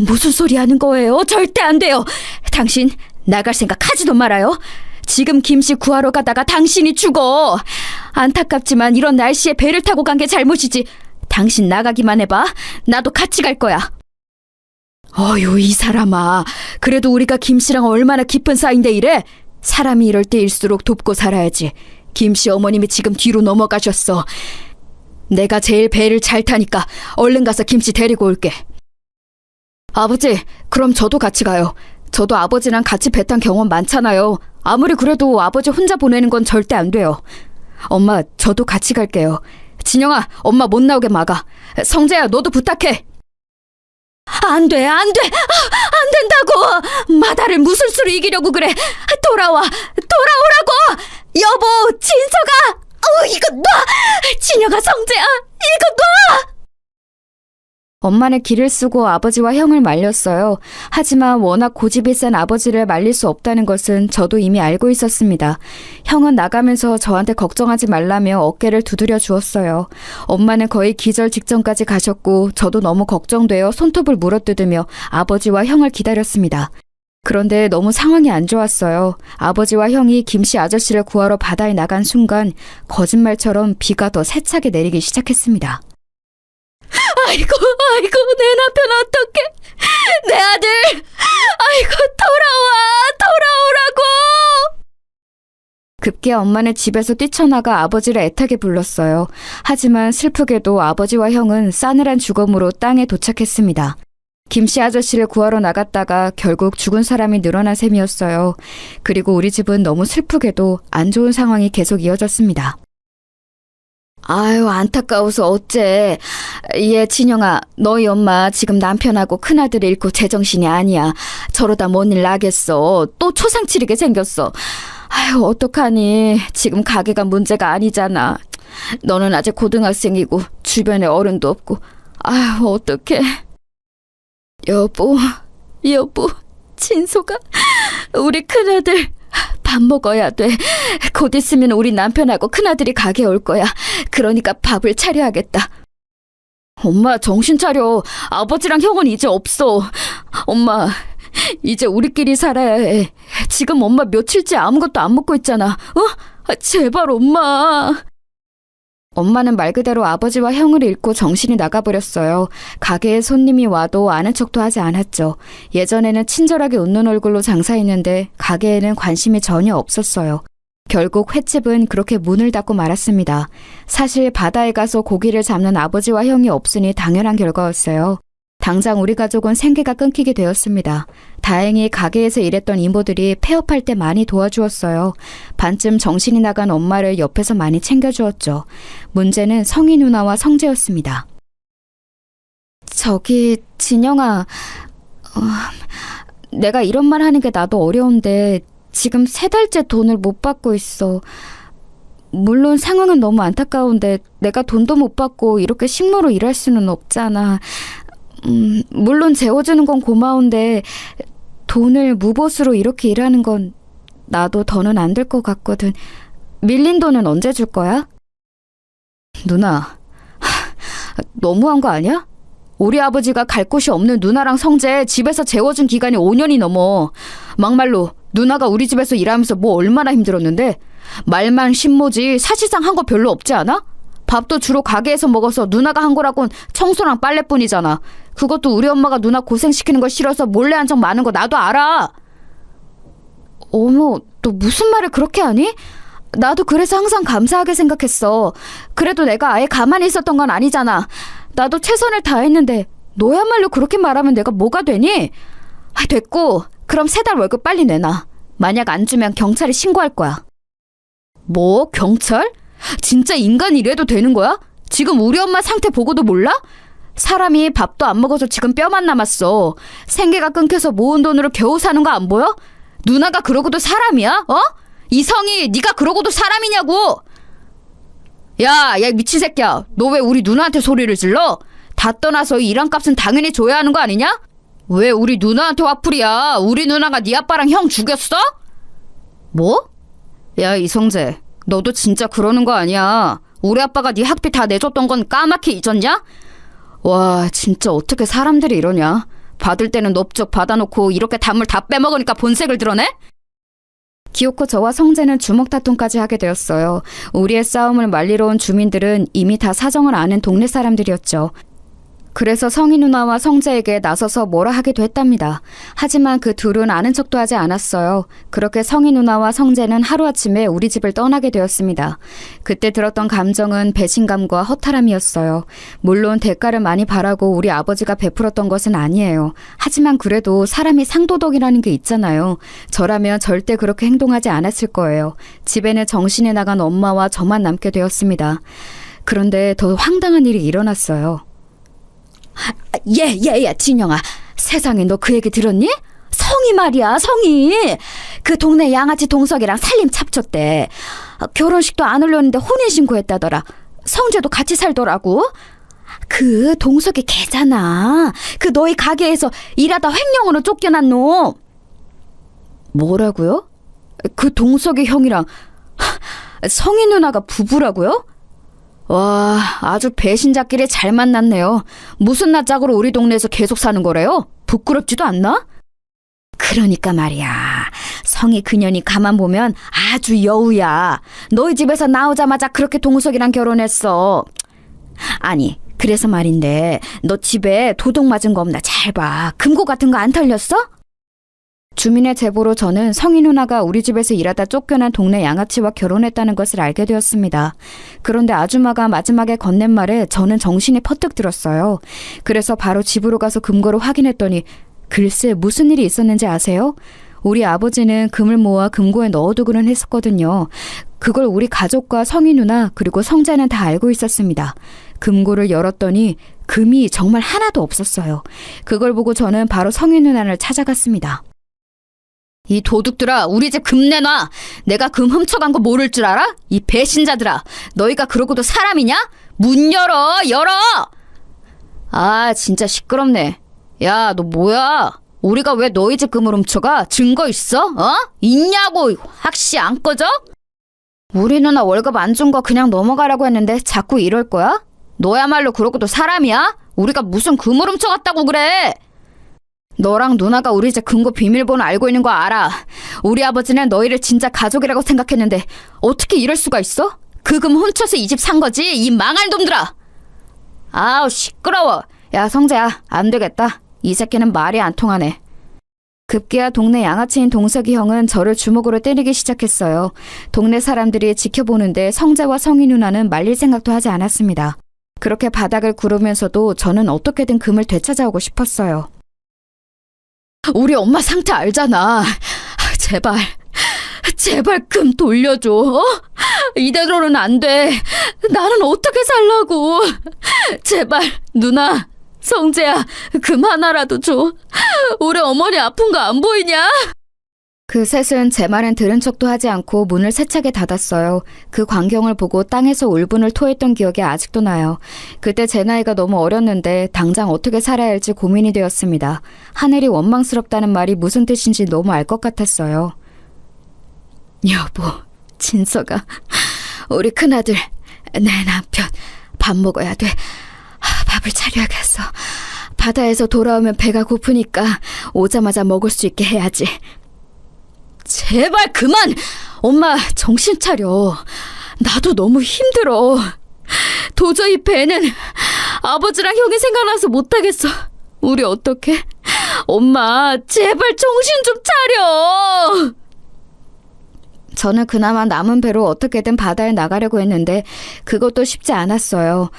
무슨 소리 하는 거예요? 절대 안 돼요. 당신 나갈 생각 하지도 말아요. 지금 김씨 구하러 가다가 당신이 죽어. 안타깝지만 이런 날씨에 배를 타고 간 게 잘못이지. 당신 나가기만 해봐. 나도 같이 갈 거야. 어휴, 이 사람아. 그래도 우리가 김씨랑 얼마나 깊은 사이인데 이래? 사람이 이럴 때일수록 돕고 살아야지. 김씨 어머님이 지금 뒤로 넘어가셨어. 내가 제일 배를 잘 타니까 얼른 가서 김씨 데리고 올게. 아버지, 그럼 저도 같이 가요. 저도 아버지랑 같이 배 탄 경험 많잖아요. 아무리 그래도 아버지 혼자 보내는 건 절대 안 돼요. 엄마, 저도 같이 갈게요. 진영아, 엄마 못 나오게 막아. 성재야, 너도 부탁해. 안 돼, 안 돼. 안 된다고. 마다를 무슨 수로 이기려고 그래. 돌아오라고. 여보, 진서가. 이거 놔. 진영아, 성재야, 이거 놔. 엄마는 기를 쓰고 아버지와 형을 말렸어요. 하지만 워낙 고집이 센 아버지를 말릴 수 없다는 것은 저도 이미 알고 있었습니다. 형은 나가면서 저한테 걱정하지 말라며 어깨를 두드려 주었어요. 엄마는 거의 기절 직전까지 가셨고 저도 너무 걱정되어 손톱을 물어뜯으며 아버지와 형을 기다렸습니다. 그런데 너무 상황이 안 좋았어요. 아버지와 형이 김씨 아저씨를 구하러 바다에 나간 순간 거짓말처럼 비가 더 세차게 내리기 시작했습니다. 아이고, 내 남편 어떡해. 내 아들. 아이고, 돌아오라고. 급기야 엄마는 집에서 뛰쳐나가 아버지를 애타게 불렀어요. 하지만 슬프게도 아버지와 형은 싸늘한 죽음으로 땅에 도착했습니다. 김씨 아저씨를 구하러 나갔다가 결국 죽은 사람이 늘어난 셈이었어요. 그리고 우리 집은 너무 슬프게도 안 좋은 상황이 계속 이어졌습니다. 아유, 안타까워서 어째. 얘 진영아, 너희 엄마 지금 남편하고 큰아들 잃고 제정신이 아니야. 저러다 뭔 일 나겠어. 또 초상 치르게 생겼어. 아유, 어떡하니. 지금 가게가 문제가 아니잖아. 너는 아직 고등학생이고 주변에 어른도 없고. 아유, 어떡해. 여보, 진소가 우리 큰아들 밥 먹어야 돼. 곧 있으면 우리 남편하고 큰아들이 가게 올 거야. 그러니까 밥을 차려야겠다. 엄마, 정신 차려. 아버지랑 형은 이제 없어. 엄마, 이제 우리끼리 살아야 해. 지금 엄마 며칠째 아무것도 안 먹고 있잖아. 제발 엄마. 엄마는 말 그대로 아버지와 형을 잃고 정신이 나가버렸어요. 가게에 손님이 와도 아는 척도 하지 않았죠. 예전에는 친절하게 웃는 얼굴로 장사했는데 가게에는 관심이 전혀 없었어요. 결국 횟집은 그렇게 문을 닫고 말았습니다. 사실 바다에 가서 고기를 잡는 아버지와 형이 없으니 당연한 결과였어요. 당장 우리 가족은 생계가 끊기게 되었습니다. 다행히 가게에서 일했던 이모들이 폐업할 때 많이 도와주었어요. 반쯤 정신이 나간 엄마를 옆에서 많이 챙겨주었죠. 문제는 성희 누나와 성재였습니다. 저기 진영아, 내가 이런 말 하는 게 나도 어려운데 지금 3달째 돈을 못 받고 있어. 물론 상황은 너무 안타까운데 내가 돈도 못 받고 이렇게 식모로 일할 수는 없잖아. 물론 재워주는 건 고마운데 돈을 무보수로 이렇게 일하는 건 나도 더는 안 될 것 같거든. 밀린 돈은 언제 줄 거야? 누나, 너무한 거 아니야? 우리 아버지가 갈 곳이 없는 누나랑 성재 집에서 재워준 기간이 5년이 넘어. 막말로 누나가 우리 집에서 일하면서 뭐 얼마나 힘들었는데. 말만 신모지 사실상 한 거 별로 없지 않아? 밥도 주로 가게에서 먹어서 누나가 한 거라곤 청소랑 빨래뿐이잖아. 그것도 우리 엄마가 누나 고생시키는 거 싫어서 몰래 한 적 많은 거 나도 알아. 어머, 너 무슨 말을 그렇게 하니? 나도 그래서 항상 감사하게 생각했어. 그래도 내가 아예 가만히 있었던 건 아니잖아. 나도 최선을 다했는데 너야말로 그렇게 말하면 내가 뭐가 되니? 됐고, 그럼 3달 월급 빨리 내놔. 만약 안 주면 경찰에 신고할 거야. 뭐? 경찰? 진짜 인간이 이래도 되는 거야? 지금 우리 엄마 상태 보고도 몰라? 사람이 밥도 안 먹어서 지금 뼈만 남았어. 생계가 끊겨서 모은 돈으로 겨우 사는 거 안 보여? 누나가 그러고도 사람이야? 이성이 네가 그러고도 사람이냐고! 야 미친 새끼야. 너 왜 우리 누나한테 소리를 질러? 다 떠나서 이 일한값은 당연히 줘야 하는 거 아니냐? 왜 우리 누나한테 화풀이야? 우리 누나가 네 아빠랑 형 죽였어? 뭐? 야 이성재, 너도 진짜 그러는 거 아니야. 우리 아빠가 네 학비 다 내줬던 건 까맣게 잊었냐? 와, 진짜 어떻게 사람들이 이러냐. 받을 때는 넙죽 받아놓고 이렇게 단물 다 빼먹으니까 본색을 드러내? 기어코 저와 성재는 주먹 다툼까지 하게 되었어요. 우리의 싸움을 말리러 온 주민들은 이미 다 사정을 아는 동네 사람들이었죠. 그래서 성희 누나와 성재에게 나서서 뭐라 하기도 했답니다. 하지만 그 둘은 아는 척도 하지 않았어요. 그렇게 성희 누나와 성재는 하루아침에 우리 집을 떠나게 되었습니다. 그때 들었던 감정은 배신감과 허탈함이었어요. 물론 대가를 많이 바라고 우리 아버지가 베풀었던 것은 아니에요. 하지만 그래도 사람이 상도덕이라는 게 있잖아요. 저라면 절대 그렇게 행동하지 않았을 거예요. 집에는 정신이 나간 엄마와 저만 남게 되었습니다. 그런데 더 황당한 일이 일어났어요. 진영아, 세상에 너 그 얘기 들었니? 성희 말이야, 성희. 그 동네 양아치 동석이랑 살림 찹쳤대. 결혼식도 안 올렸는데 혼인신고했다더라. 성재도 같이 살더라고. 그 동석이 걔잖아. 그 너희 가게에서 일하다 횡령으로 쫓겨난 놈. 뭐라고요? 그 동석이 형이랑 성희 누나가 부부라고요? 와, 아주 배신자끼리 잘 만났네요. 무슨 낯짝으로 우리 동네에서 계속 사는 거래요? 부끄럽지도 않나? 그러니까 말이야. 성희 그년이 가만 보면 아주 여우야. 너희 집에서 나오자마자 그렇게 동석이랑 결혼했어. 아니, 그래서 말인데 너 집에 도둑 맞은 거 없나 잘 봐. 금고 같은 거 안 털렸어? 주민의 제보로 저는 성희 누나가 우리 집에서 일하다 쫓겨난 동네 양아치와 결혼했다는 것을 알게 되었습니다. 그런데 아줌마가 마지막에 건넨 말에 저는 정신이 퍼뜩 들었어요. 그래서 바로 집으로 가서 금고를 확인했더니 글쎄 무슨 일이 있었는지 아세요? 우리 아버지는 금을 모아 금고에 넣어두고는 했었거든요. 그걸 우리 가족과 성희 누나 그리고 성자는 다 알고 있었습니다. 금고를 열었더니 금이 정말 하나도 없었어요. 그걸 보고 저는 바로 성희 누나를 찾아갔습니다. 이 도둑들아, 우리 집 금 내놔. 내가 금 훔쳐간 거 모를 줄 알아? 이 배신자들아, 너희가 그러고도 사람이냐? 문 열어, 열어! 아, 진짜 시끄럽네. 야, 너 뭐야? 우리가 왜 너희 집 금을 훔쳐가? 증거 있어? 있냐고! 확시 안 꺼져? 우리 누나 월급 안 준 거 그냥 넘어가라고 했는데 자꾸 이럴 거야? 너야말로 그러고도 사람이야? 우리가 무슨 금을 훔쳐갔다고 그래? 너랑 누나가 우리 집 금고 비밀번호 알고 있는 거 알아. 우리 아버지는 너희를 진짜 가족이라고 생각했는데 어떻게 이럴 수가 있어? 그 금 훔쳐서 이 집 산 거지, 이 망할 놈들아! 아우, 시끄러워. 야, 성재야, 안 되겠다. 이 새끼는 말이 안 통하네. 급기야 동네 양아치인 동석이 형은 저를 주먹으로 때리기 시작했어요. 동네 사람들이 지켜보는데 성재와 성희 누나는 말릴 생각도 하지 않았습니다. 그렇게 바닥을 구르면서도 저는 어떻게든 금을 되찾아오고 싶었어요. 우리 엄마 상태 알잖아. 제발, 제발 금 돌려줘. 이대로는 안 돼. 나는 어떻게 살라고. 제발, 누나, 성재야, 금 하나라도 줘. 우리 어머니 아픈 거 안 보이냐? 그 셋은 제 말은 들은 척도 하지 않고 문을 세차게 닫았어요. 그 광경을 보고 땅에서 울분을 토했던 기억이 아직도 나요. 그때 제 나이가 너무 어렸는데 당장 어떻게 살아야 할지 고민이 되었습니다. 하늘이 원망스럽다는 말이 무슨 뜻인지 너무 알 것 같았어요. 여보, 진서가, 우리 큰아들, 내 남편, 밥 먹어야 돼. 밥을 차려야겠어. 바다에서 돌아오면 배가 고프니까 오자마자 먹을 수 있게 해야지. 제발 그만! 엄마, 정신 차려. 나도 너무 힘들어. 도저히 배는 아버지랑 형이 생각나서 못하겠어. 우리 어떡해? 엄마, 제발 정신 좀 차려! 저는 그나마 남은 배로 어떻게든 바다에 나가려고 했는데 그것도 쉽지 않았어요.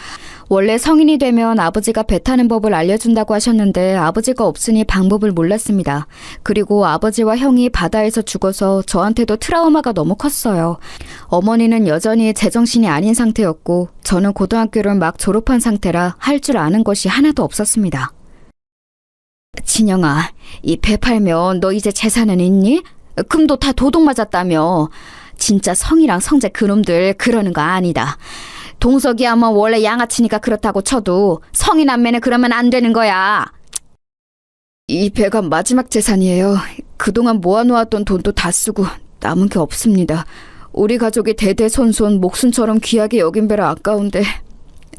원래 성인이 되면 아버지가 배 타는 법을 알려준다고 하셨는데 아버지가 없으니 방법을 몰랐습니다. 그리고 아버지와 형이 바다에서 죽어서 저한테도 트라우마가 너무 컸어요. 어머니는 여전히 제정신이 아닌 상태였고 저는 고등학교를 막 졸업한 상태라 할 줄 아는 것이 하나도 없었습니다. 진영아, 이 배 팔면 너 이제 재산은 있니? 금도 다 도둑 맞았다며. 진짜 성이랑 성재 그놈들 그러는 거 아니다. 동석이야 뭐 원래 양아치니까 그렇다고 쳐도 성이 남매는 그러면 안 되는 거야. 이 배가 마지막 재산이에요. 그동안 모아놓았던 돈도 다 쓰고 남은 게 없습니다. 우리 가족이 대대손손 목숨처럼 귀하게 여긴 배라 아까운데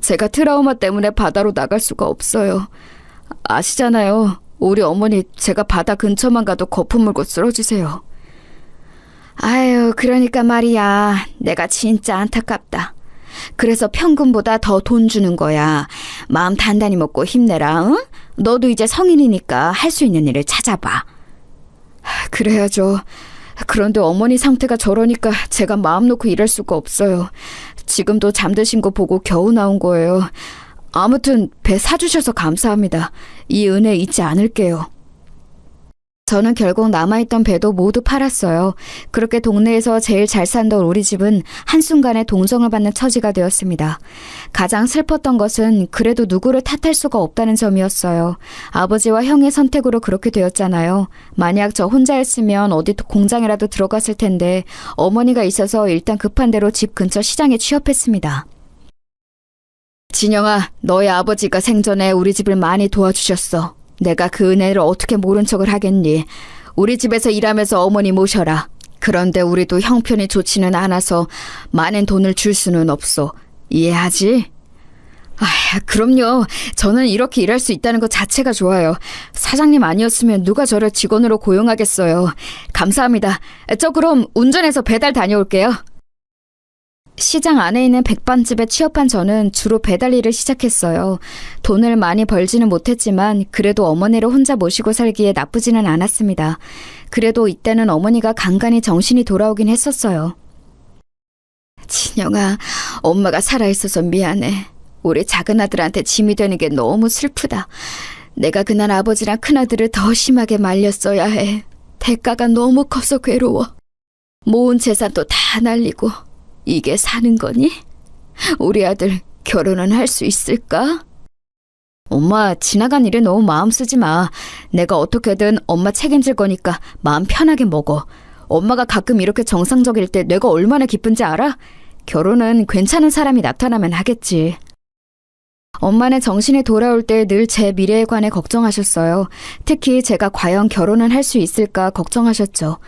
제가 트라우마 때문에 바다로 나갈 수가 없어요. 아시잖아요. 우리 어머니 제가 바다 근처만 가도 거품 물고 쓰러지세요. 아유, 그러니까 말이야. 내가 진짜 안타깝다. 그래서 평균보다 더 돈 주는 거야. 마음 단단히 먹고 힘내라. 응? 너도 이제 성인이니까 할 수 있는 일을 찾아봐. 그래야죠. 그런데 어머니 상태가 저러니까 제가 마음 놓고 일할 수가 없어요. 지금도 잠드신 거 보고 겨우 나온 거예요. 아무튼 배 사주셔서 감사합니다. 이 은혜 잊지 않을게요. 저는 결국 남아있던 배도 모두 팔았어요. 그렇게 동네에서 제일 잘 살던 우리 집은 한순간에 동정을 받는 처지가 되었습니다. 가장 슬펐던 것은 그래도 누구를 탓할 수가 없다는 점이었어요. 아버지와 형의 선택으로 그렇게 되었잖아요. 만약 저 혼자였으면 어디 공장이라도 들어갔을 텐데 어머니가 있어서 일단 급한 대로 집 근처 시장에 취업했습니다. 진영아, 너희 아버지가 생전에 우리 집을 많이 도와주셨어. 내가 그 은혜를 어떻게 모른 척을 하겠니? 우리 집에서 일하면서 어머니 모셔라. 그런데 우리도 형편이 좋지는 않아서 많은 돈을 줄 수는 없어. 이해하지? 그럼요. 저는 이렇게 일할 수 있다는 것 자체가 좋아요. 사장님 아니었으면 누가 저를 직원으로 고용하겠어요. 감사합니다. 저 그럼 운전해서 배달 다녀올게요. 시장 안에 있는 백반집에 취업한 저는 주로 배달 일을 시작했어요. 돈을 많이 벌지는 못했지만 그래도 어머니를 혼자 모시고 살기에 나쁘지는 않았습니다. 그래도 이때는 어머니가 간간히 정신이 돌아오긴 했었어요. 진영아, 엄마가 살아있어서 미안해. 우리 작은 아들한테 짐이 되는 게 너무 슬프다. 내가 그날 아버지랑 큰아들을 더 심하게 말렸어야 해. 대가가 너무 커서 괴로워. 모은 재산도 다 날리고 이게 사는 거니? 우리 아들 결혼은 할 수 있을까? 엄마, 지나간 일에 너무 마음 쓰지 마. 내가 어떻게든 엄마 책임질 거니까 마음 편하게 먹어. 엄마가 가끔 이렇게 정상적일 때 내가 얼마나 기쁜지 알아? 결혼은 괜찮은 사람이 나타나면 하겠지. 엄마는 정신이 돌아올 때 늘 제 미래에 관해 걱정하셨어요. 특히 제가 과연 결혼은 할 수 있을까 걱정하셨죠.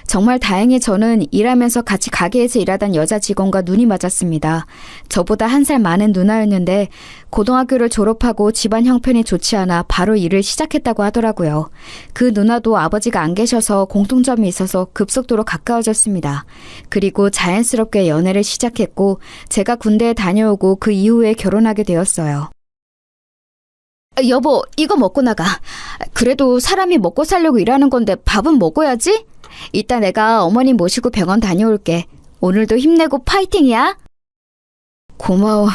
정말 다행히 저는 일하면서 같이 가게에서 일하던 여자 직원과 눈이 맞았습니다. 저보다 1살 많은 누나였는데 고등학교를 졸업하고 집안 형편이 좋지 않아 바로 일을 시작했다고 하더라고요. 그 누나도 아버지가 안 계셔서 공통점이 있어서 급속도로 가까워졌습니다. 그리고 자연스럽게 연애를 시작했고 제가 군대에 다녀오고 그 이후에 결혼하게 되었어요. 여보, 이거 먹고 나가. 그래도 사람이 먹고 살려고 일하는 건데 밥은 먹어야지? 이따 내가 어머니 모시고 병원 다녀올게. 오늘도 힘내고 파이팅이야. 고마워.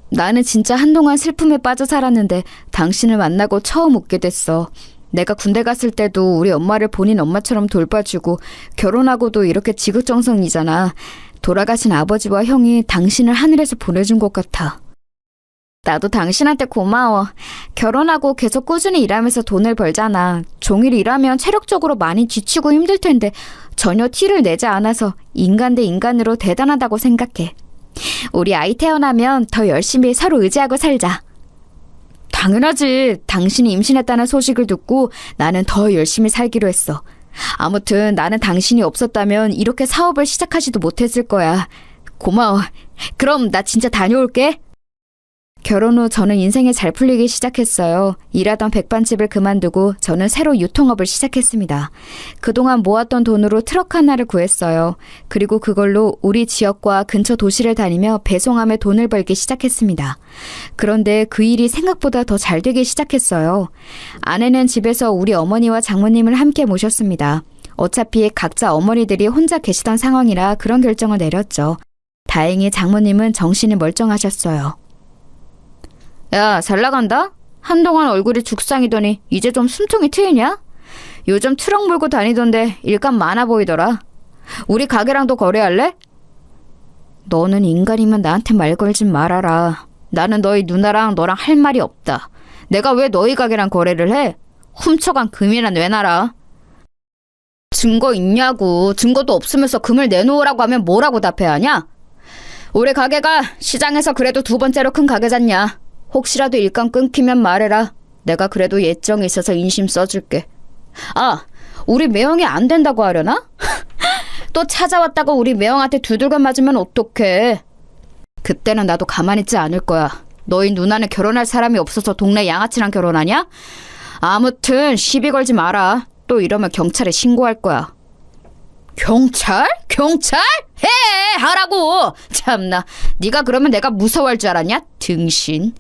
나는 진짜 한동안 슬픔에 빠져 살았는데 당신을 만나고 처음 웃게 됐어. 내가 군대 갔을 때도 우리 엄마를 본인 엄마처럼 돌봐주고 결혼하고도 이렇게 지극정성이잖아. 돌아가신 아버지와 형이 당신을 하늘에서 보내준 것 같아. 나도 당신한테 고마워. 결혼하고 계속 꾸준히 일하면서 돈을 벌잖아. 종일 일하면 체력적으로 많이 지치고 힘들 텐데 전혀 티를 내지 않아서 인간 대 인간으로 대단하다고 생각해. 우리 아이 태어나면 더 열심히 서로 의지하고 살자. 당연하지. 당신이 임신했다는 소식을 듣고 나는 더 열심히 살기로 했어. 아무튼 나는 당신이 없었다면 이렇게 사업을 시작하지도 못했을 거야. 고마워. 그럼 나 진짜 다녀올게. 결혼 후 저는 인생이 잘 풀리기 시작했어요. 일하던 백반집을 그만두고 저는 새로 유통업을 시작했습니다. 그동안 모았던 돈으로 트럭 하나를 구했어요. 그리고 그걸로 우리 지역과 근처 도시를 다니며 배송하며 돈을 벌기 시작했습니다. 그런데 그 일이 생각보다 더 잘 되기 시작했어요. 아내는 집에서 우리 어머니와 장모님을 함께 모셨습니다. 어차피 각자 어머니들이 혼자 계시던 상황이라 그런 결정을 내렸죠. 다행히 장모님은 정신이 멀쩡하셨어요. 야, 잘 나간다? 한동안 얼굴이 죽상이더니 이제 좀 숨통이 트이냐? 요즘 트럭 몰고 다니던데 일감 많아 보이더라. 우리 가게랑도 거래할래? 너는 인간이면 나한테 말 걸지 말아라. 나는 너희 누나랑 너랑 할 말이 없다. 내가 왜 너희 가게랑 거래를 해? 훔쳐간 금이나 내놔라. 증거 있냐고. 증거도 없으면서 금을 내놓으라고 하면 뭐라고 답해야 하냐? 우리 가게가 시장에서 그래도 2번째로 큰 가게잖냐. 혹시라도 일감 끊기면 말해라. 내가 그래도 예정이 있어서 인심 써줄게. 아, 우리 매형이 안 된다고 하려나? 또 찾아왔다고 우리 매형한테 두들겨 맞으면 어떡해. 그때는 나도 가만히 있지 않을 거야. 너희 누나는 결혼할 사람이 없어서 동네 양아치랑 결혼하냐? 아무튼 시비 걸지 마라. 또 이러면 경찰에 신고할 거야. 경찰? 경찰? 해! 하라고! 참나, 네가 그러면 내가 무서워할 줄 알았냐? 등신.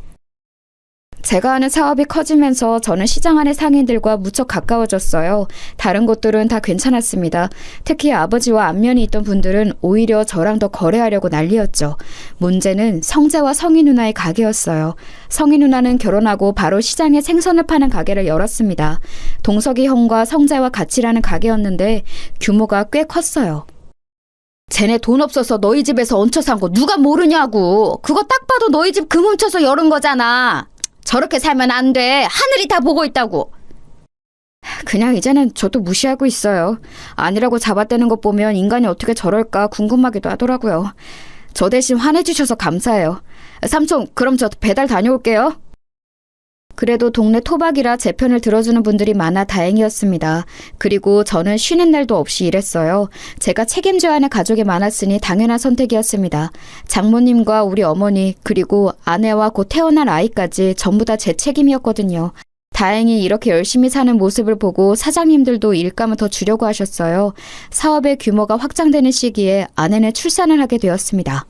제가 하는 사업이 커지면서 저는 시장 안의 상인들과 무척 가까워졌어요. 다른 곳들은 다 괜찮았습니다. 특히 아버지와 안면이 있던 분들은 오히려 저랑 더 거래하려고 난리였죠. 문제는 성재와 성희 누나의 가게였어요. 성희 누나는 결혼하고 바로 시장에 생선을 파는 가게를 열었습니다. 동석이 형과 성재와 같이 일하는 가게였는데 규모가 꽤 컸어요. 쟤네 돈 없어서 너희 집에서 얹혀 산 거 누가 모르냐고. 그거 딱 봐도 너희 집 금 훔쳐서 열은 거잖아. 저렇게 살면 안 돼. 하늘이 다 보고 있다고. 그냥 이제는 저도 무시하고 있어요. 아니라고 잡아떼는 것 보면 인간이 어떻게 저럴까 궁금하기도 하더라고요. 저 대신 화내주셔서 감사해요. 삼촌, 그럼 저 배달 다녀올게요. 그래도 동네 토박이라 제 편을 들어주는 분들이 많아 다행이었습니다. 그리고 저는 쉬는 날도 없이 일했어요. 제가 책임져야 하는 가족이 많았으니 당연한 선택이었습니다. 장모님과 우리 어머니 그리고 아내와 곧 태어날 아이까지 전부 다 제 책임이었거든요. 다행히 이렇게 열심히 사는 모습을 보고 사장님들도 일감을 더 주려고 하셨어요. 사업의 규모가 확장되는 시기에 아내는 출산을 하게 되었습니다.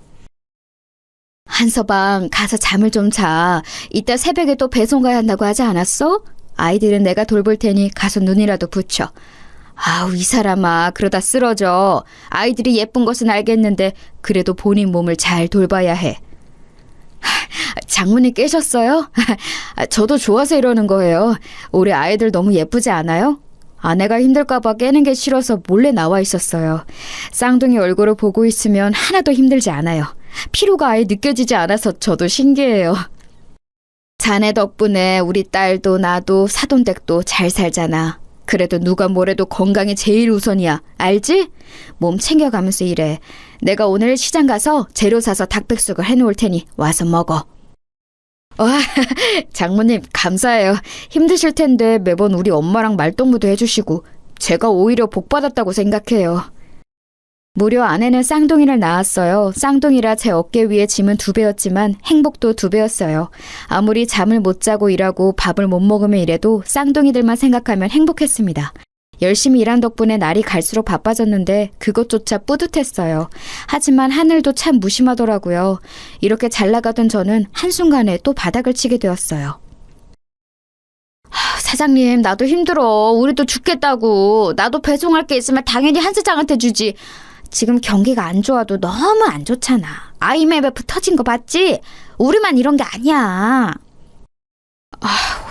한서방, 가서 잠을 좀 자. 이따 새벽에 또 배송 가야 한다고 하지 않았어? 아이들은 내가 돌볼 테니 가서 눈이라도 붙여. 아우, 이 사람아, 그러다 쓰러져. 아이들이 예쁜 것은 알겠는데 그래도 본인 몸을 잘 돌봐야 해. 장모님 깨셨어요? 저도 좋아서 이러는 거예요. 우리 아이들 너무 예쁘지 않아요? 아내가 힘들까봐 깨는 게 싫어서 몰래 나와 있었어요. 쌍둥이 얼굴을 보고 있으면 하나도 힘들지 않아요. 피로가 아예 느껴지지 않아서 저도 신기해요. 자네 덕분에 우리 딸도 나도 사돈댁도 잘 살잖아. 그래도 누가 뭐래도 건강이 제일 우선이야. 알지? 몸 챙겨가면서 일해. 내가 오늘 시장 가서 재료 사서 닭백숙을 해놓을 테니 와서 먹어. 와, 장모님 감사해요. 힘드실 텐데 매번 우리 엄마랑 말동무도 해주시고 제가 오히려 복 받았다고 생각해요. 무려 아내는 쌍둥이를 낳았어요. 쌍둥이라 제 어깨 위에 짐은 2배였지만 행복도 2배였어요. 아무리 잠을 못 자고 일하고 밥을 못 먹으며 일해도 쌍둥이들만 생각하면 행복했습니다. 열심히 일한 덕분에 날이 갈수록 바빠졌는데 그것조차 뿌듯했어요. 하지만 하늘도 참 무심하더라고요. 이렇게 잘 나가던 저는 한순간에 또 바닥을 치게 되었어요. 사장님, 나도 힘들어. 우리도 죽겠다고. 나도 배송할 게 있으면 당연히 한 사장한테 주지. 지금 경기가 안 좋아도 너무 안 좋잖아. IMF 터진 거 봤지? 우리만 이런 게 아니야.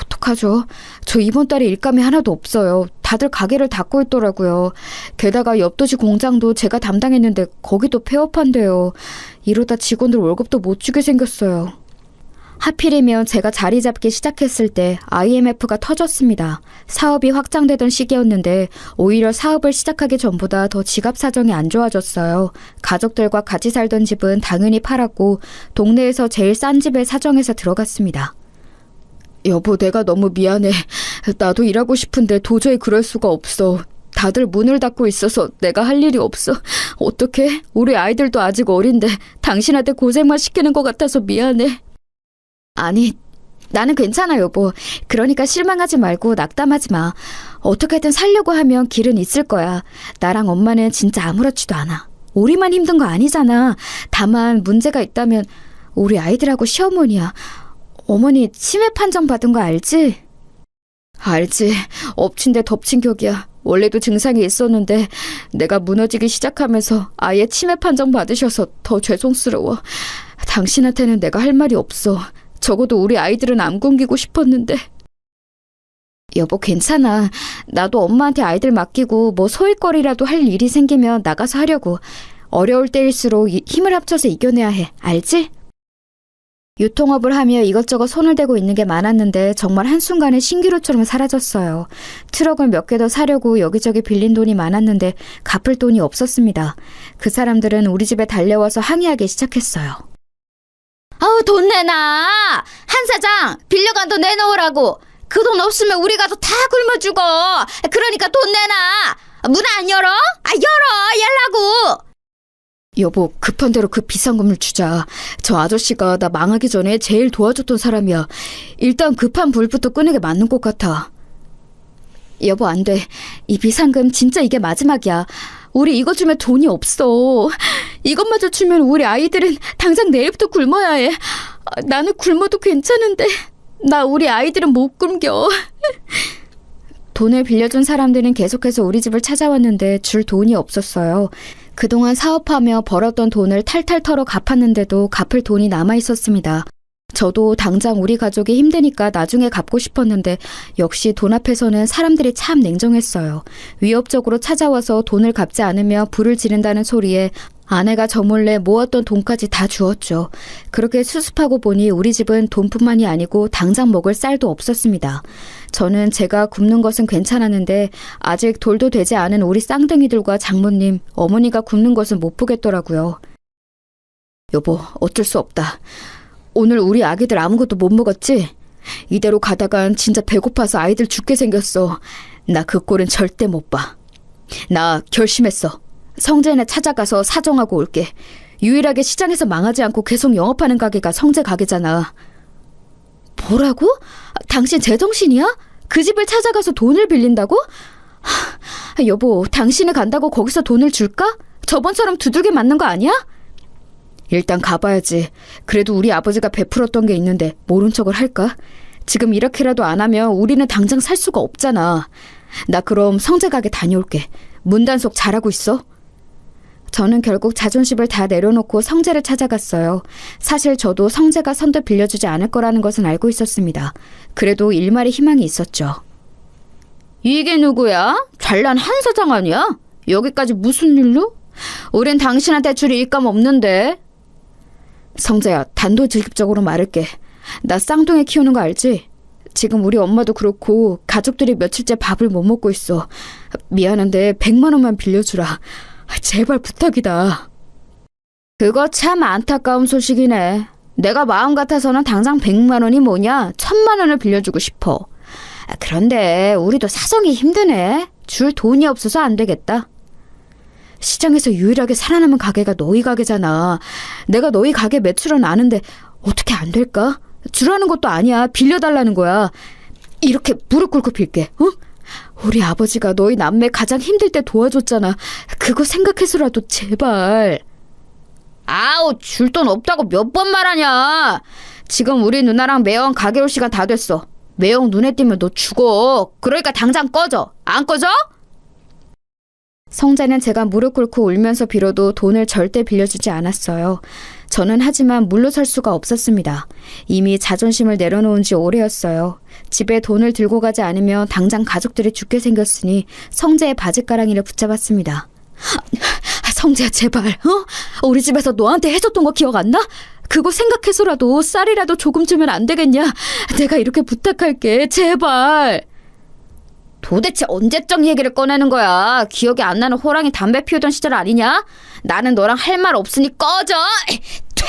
어떡하죠? 저 이번 달에 일감이 하나도 없어요. 다들 가게를 닫고 있더라고요. 게다가 옆 도시 공장도 제가 담당했는데 거기도 폐업한대요. 이러다 직원들 월급도 못 주게 생겼어요. 하필이면 제가 자리 잡기 시작했을 때 IMF가 터졌습니다. 사업이 확장되던 시기였는데 오히려 사업을 시작하기 전보다 더 지갑 사정이 안 좋아졌어요. 가족들과 같이 살던 집은 당연히 팔았고 동네에서 제일 싼 집에 사정해서 들어갔습니다. 여보, 내가 너무 미안해. 나도 일하고 싶은데 도저히 그럴 수가 없어. 다들 문을 닫고 있어서 내가 할 일이 없어. 어떡해? 우리 아이들도 아직 어린데 당신한테 고생만 시키는 것 같아서 미안해. 아니, 나는 괜찮아, 여보. 그러니까 실망하지 말고 낙담하지 마. 어떻게든 살려고 하면 길은 있을 거야. 나랑 엄마는 진짜 아무렇지도 않아. 우리만 힘든 거 아니잖아. 다만 문제가 있다면 우리 아이들하고 시어머니야. 어머니 치매 판정 받은 거 알지? 알지. 엎친 데 덮친 격이야. 원래도 증상이 있었는데 내가 무너지기 시작하면서 아예 치매 판정 받으셔서 더 죄송스러워. 당신한테는 내가 할 말이 없어. 적어도 우리 아이들은 안 굶기고 싶었는데. 여보, 괜찮아. 나도 엄마한테 아이들 맡기고 뭐 소일거리라도 할 일이 생기면 나가서 하려고. 어려울 때일수록 힘을 합쳐서 이겨내야 해. 알지? 유통업을 하며 이것저것 손을 대고 있는 게 많았는데 정말 한순간에 신기루처럼 사라졌어요. 트럭을 몇 개 더 사려고 여기저기 빌린 돈이 많았는데 갚을 돈이 없었습니다. 그 사람들은 우리 집에 달려와서 항의하기 시작했어요. 아우, 돈 내놔! 한 사장! 빌려간 돈 내놓으라고! 그 돈 없으면 우리 가서 다 굶어 죽어! 그러니까 돈 내놔! 문 안 열어? 열어! 열라고! 여보, 급한 대로 그 비상금을 주자. 저 아저씨가 나 망하기 전에 제일 도와줬던 사람이야. 일단 급한 불부터 끄는 게 맞는 것 같아. 여보, 안 돼. 이 비상금 진짜 이게 마지막이야. 우리 이거 주면 돈이 없어. 이것마저 주면 우리 아이들은 당장 내일부터 굶어야 해. 나는 굶어도 괜찮은데 나 우리 아이들은 못 굶겨. 돈을 빌려준 사람들은 계속해서 우리 집을 찾아왔는데 줄 돈이 없었어요. 그동안 사업하며 벌었던 돈을 탈탈 털어 갚았는데도 갚을 돈이 남아 있었습니다. 저도 당장 우리 가족이 힘드니까 나중에 갚고 싶었는데 역시 돈 앞에서는 사람들이 참 냉정했어요. 위협적으로 찾아와서 돈을 갚지 않으며 불을 지른다는 소리에 아내가 저 몰래 모았던 돈까지 다 주었죠. 그렇게 수습하고 보니 우리 집은 돈뿐만이 아니고 당장 먹을 쌀도 없었습니다. 저는 제가 굶는 것은 괜찮았는데 아직 돌도 되지 않은 우리 쌍둥이들과 장모님, 어머니가 굶는 것은 못 보겠더라고요. 여보, 어쩔 수 없다. 오늘 우리 아기들 아무것도 못 먹었지? 이대로 가다간 진짜 배고파서 아이들 죽게 생겼어. 나 그 꼴은 절대 못 봐. 나 결심했어. 성재네 찾아가서 사정하고 올게. 유일하게 시장에서 망하지 않고 계속 영업하는 가게가 성재 가게잖아. 뭐라고? 당신 제정신이야? 그 집을 찾아가서 돈을 빌린다고? 여보, 당신이 간다고 거기서 돈을 줄까? 저번처럼 두들겨 맞는 거 아니야? 일단 가봐야지. 그래도 우리 아버지가 베풀었던 게 있는데 모른 척을 할까? 지금 이렇게라도 안 하면 우리는 당장 살 수가 없잖아. 나 그럼 성재 가게 다녀올게. 문단속 잘하고 있어? 저는 결국 자존심을 다 내려놓고 성재를 찾아갔어요. 사실 저도 성재가 선뜻 빌려주지 않을 거라는 것은 알고 있었습니다. 그래도 일말의 희망이 있었죠. 이게 누구야? 잘난 한 사장 아니야? 여기까지 무슨 일로? 우린 당신한테 줄 일감 없는데. 성재야, 단도직입적으로 말할게. 나 쌍둥이 키우는 거 알지? 지금 우리 엄마도 그렇고 가족들이 며칠째 밥을 못 먹고 있어. 미안한데 100만 원만 빌려주라. 제발 부탁이다. 그거 참 안타까운 소식이네. 내가 마음 같아서는 당장 100만 원이 뭐냐? 1000만 원을 빌려주고 싶어. 그런데 우리도 사정이 힘드네. 줄 돈이 없어서 안 되겠다. 시장에서 유일하게 살아남은 가게가 너희 가게잖아. 내가 너희 가게 매출은 아는데 어떻게 안 될까? 주라는 것도 아니야. 빌려달라는 거야. 이렇게 무릎 꿇고 빌게. 어? 우리 아버지가 너희 남매 가장 힘들 때 도와줬잖아. 그거 생각해서라도 제발. 아우, 줄 돈 없다고 몇 번 말하냐. 지금 우리 누나랑 매형 가게 올 시간 다 됐어. 매형 눈에 띄면 너 죽어. 그러니까 당장 꺼져. 안 꺼져? 성재는 제가 무릎 꿇고 울면서 빌어도 돈을 절대 빌려주지 않았어요. 저는 하지만 물러설 수가 없었습니다. 이미 자존심을 내려놓은 지 오래였어요. 집에 돈을 들고 가지 않으면 당장 가족들이 죽게 생겼으니 성재의 바지가랑이를 붙잡았습니다. 성재야, 제발, 우리 집에서 너한테 해줬던 거 기억 안 나? 그거 생각해서라도 쌀이라도 조금 주면 안 되겠냐? 내가 이렇게 부탁할게, 제발. 도대체 언제적 얘기를 꺼내는 거야? 기억이 안 나는 호랑이 담배 피우던 시절 아니냐? 나는 너랑 할 말 없으니 꺼져! 퇴!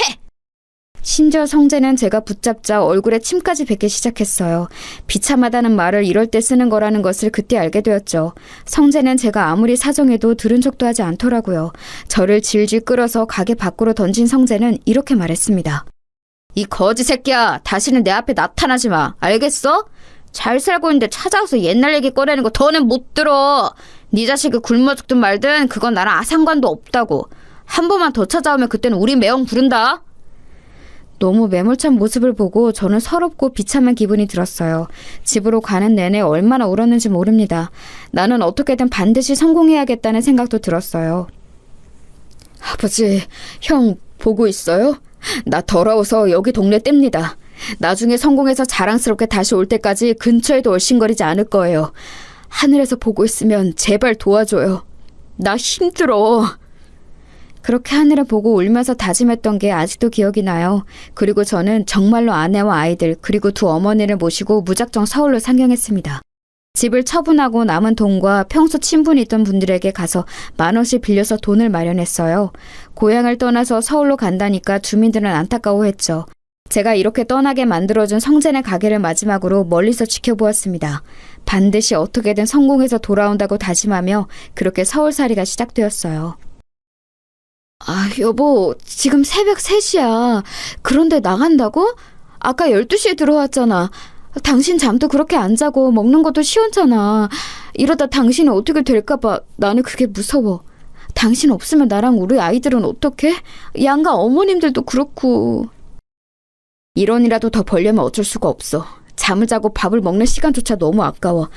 심지어 성재는 제가 붙잡자 얼굴에 침까지 뱉기 시작했어요. 비참하다는 말을 이럴 때 쓰는 거라는 것을 그때 알게 되었죠. 성재는 제가 아무리 사정해도 들은 척도 하지 않더라고요. 저를 질질 끌어서 가게 밖으로 던진 성재는 이렇게 말했습니다. 이 거지 새끼야, 다시는 내 앞에 나타나지 마. 알겠어? 잘 살고 있는데 찾아와서 옛날 얘기 꺼내는 거 더는 못 들어. 네 자식이 굶어 죽든 말든 그건 나랑 아상관도 없다고. 한 번만 더 찾아오면 그때는 우리 매형 부른다. 너무 매몰찬 모습을 보고 저는 서럽고 비참한 기분이 들었어요. 집으로 가는 내내 얼마나 울었는지 모릅니다. 나는 어떻게든 반드시 성공해야겠다는 생각도 들었어요. 아버지, 형 보고 있어요? 나 더러워서 여기 동네 뗍니다. 나중에 성공해서 자랑스럽게 다시 올 때까지 근처에도 얼씬거리지 않을 거예요. 하늘에서 보고 있으면 제발 도와줘요. 나 힘들어. 그렇게 하늘을 보고 울면서 다짐했던 게 아직도 기억이 나요. 그리고 저는 정말로 아내와 아이들 그리고 두 어머니를 모시고 무작정 서울로 상경했습니다. 집을 처분하고 남은 돈과 평소 친분이 있던 분들에게 가서 10,000원씩 빌려서 돈을 마련했어요. 고향을 떠나서 서울로 간다니까 주민들은 안타까워했죠. 제가 이렇게 떠나게 만들어준 성재네 가게를 마지막으로 멀리서 지켜보았습니다. 반드시 어떻게든 성공해서 돌아온다고 다짐하며 그렇게 서울살이가 시작되었어요. 아, 여보, 지금 새벽 3시야. 그런데 나간다고? 아까 12시에 들어왔잖아. 당신 잠도 그렇게 안 자고 먹는 것도 시원찮아. 이러다 당신이 어떻게 될까봐 나는 그게 무서워. 당신 없으면 나랑 우리 아이들은 어떡해? 양가 어머님들도 그렇고. 1원이라도 더 벌려면 어쩔 수가 없어. 잠을 자고 밥을 먹는 시간조차 너무 아까워.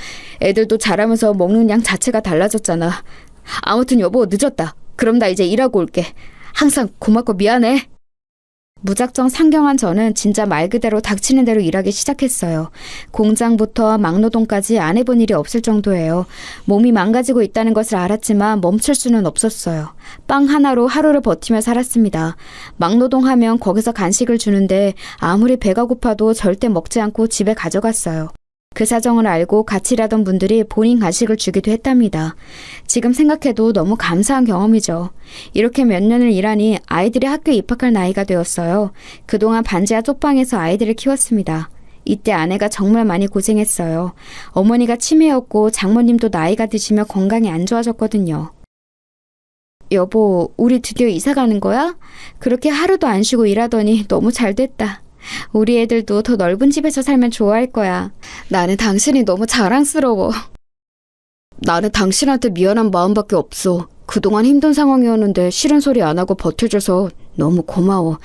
애들도 자라면서 먹는 양 자체가 달라졌잖아. 아무튼 여보, 늦었다. 그럼 나 이제 일하고 올게. 항상 고맙고 미안해. 무작정 상경한 저는 진짜 말 그대로 닥치는 대로 일하기 시작했어요. 공장부터 막노동까지 안 해본 일이 없을 정도예요. 몸이 망가지고 있다는 것을 알았지만 멈출 수는 없었어요. 빵 하나로 하루를 버티며 살았습니다. 막노동하면 거기서 간식을 주는데 아무리 배가 고파도 절대 먹지 않고 집에 가져갔어요. 그 사정을 알고 같이 일하던 분들이 본인 간식을 주기도 했답니다. 지금 생각해도 너무 감사한 경험이죠. 이렇게 몇 년을 일하니 아이들이 학교에 입학할 나이가 되었어요. 그동안 반지하 쪽방에서 아이들을 키웠습니다. 이때 아내가 정말 많이 고생했어요. 어머니가 치매였고 장모님도 나이가 드시며 건강이 안 좋아졌거든요. 여보, 우리 드디어 이사 가는 거야? 그렇게 하루도 안 쉬고 일하더니 너무 잘 됐다. 우리 애들도 더 넓은 집에서 살면 좋아할 거야. 나는 당신이 너무 자랑스러워. 나는 당신한테 미안한 마음밖에 없어. 그동안 힘든 상황이었는데 싫은 소리 안 하고 버텨줘서 너무 고마워.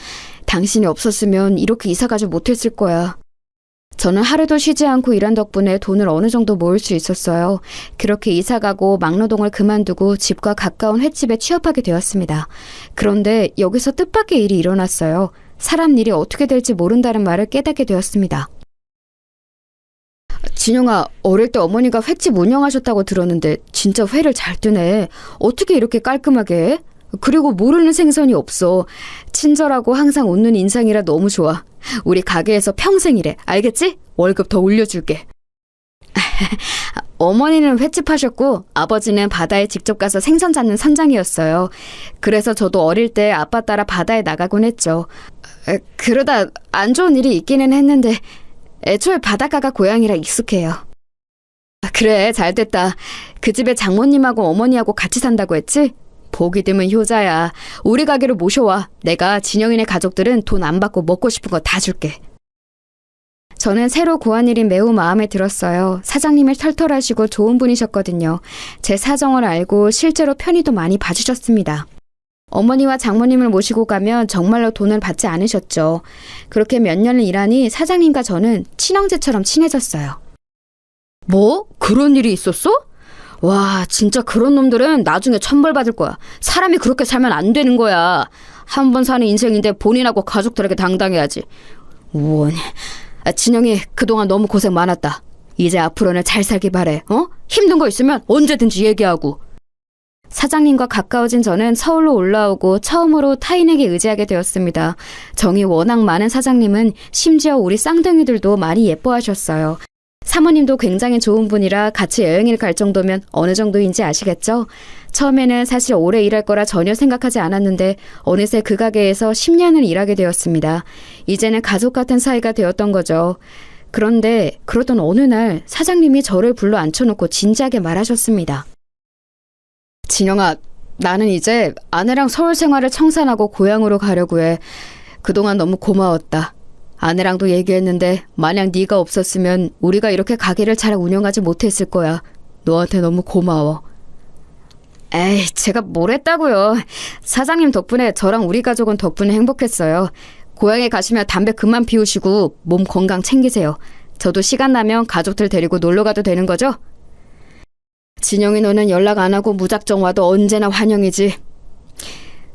당신이 없었으면 이렇게 이사 가지 못했을 거야. 저는 하루도 쉬지 않고 일한 덕분에 돈을 어느 정도 모을 수 있었어요. 그렇게 이사 가고 막노동을 그만두고 집과 가까운 횟집에 취업하게 되었습니다. 그런데 여기서 뜻밖의 일이 일어났어요. 사람 일이 어떻게 될지 모른다는 말을 깨닫게 되었습니다. 진영아, 어릴 때 어머니가 횟집 운영하셨다고 들었는데 진짜 회를 잘 뜨네. 어떻게 이렇게 깔끔하게 해? 그리고 모르는 생선이 없어. 친절하고 항상 웃는 인상이라 너무 좋아. 우리 가게에서 평생이래. 알겠지? 월급 더 올려줄게. 어머니는 횟집 하셨고 아버지는 바다에 직접 가서 생선 잡는 선장이었어요. 그래서 저도 어릴 때 아빠 따라 바다에 나가곤 했죠. 그러다 안 좋은 일이 있기는 했는데 애초에 바닷가가 고향이라 익숙해요. 그래, 잘됐다. 그 집에 장모님하고 어머니하고 같이 산다고 했지? 보기 드문 효자야. 우리 가게로 모셔와. 내가 진영이네 가족들은 돈 안 받고 먹고 싶은 거 다 줄게. 저는 새로 구한 일이 매우 마음에 들었어요. 사장님이 털털하시고 좋은 분이셨거든요. 제 사정을 알고 실제로 편의도 많이 봐주셨습니다. 어머니와 장모님을 모시고 가면 정말로 돈을 받지 않으셨죠. 그렇게 몇 년을 일하니 사장님과 저는 친형제처럼 친해졌어요. 뭐? 그런 일이 있었어? 와, 진짜 그런 놈들은 나중에 천벌 받을 거야. 사람이 그렇게 살면 안 되는 거야. 한 번 사는 인생인데 본인하고 가족들에게 당당해야지. 우원. 진영이 그동안 너무 고생 많았다. 이제 앞으로는 잘 살기 바래. 힘든 거 있으면 언제든지 얘기하고. 사장님과 가까워진 저는 서울로 올라오고 처음으로 타인에게 의지하게 되었습니다. 정이 워낙 많은 사장님은 심지어 우리 쌍둥이들도 많이 예뻐하셨어요. 사모님도 굉장히 좋은 분이라 같이 여행을 갈 정도면 어느 정도인지 아시겠죠? 처음에는 사실 오래 일할 거라 전혀 생각하지 않았는데 어느새 그 가게에서 10년을 일하게 되었습니다. 이제는 가족 같은 사이가 되었던 거죠. 그런데 그러던 어느 날 사장님이 저를 불러 앉혀놓고 진지하게 말하셨습니다. 진영아, 나는 이제 아내랑 서울 생활을 청산하고 고향으로 가려고 해. 그동안 너무 고마웠다. 아내랑도 얘기했는데 만약 네가 없었으면 우리가 이렇게 가게를 잘 운영하지 못했을 거야. 너한테 너무 고마워. 에이, 제가 뭘 했다고요. 사장님 덕분에 저랑 우리 가족은 덕분에 행복했어요. 고향에 가시면 담배 그만 피우시고 몸 건강 챙기세요. 저도 시간 나면 가족들 데리고 놀러 가도 되는 거죠? 진영이 너는 연락 안 하고 무작정 와도 언제나 환영이지.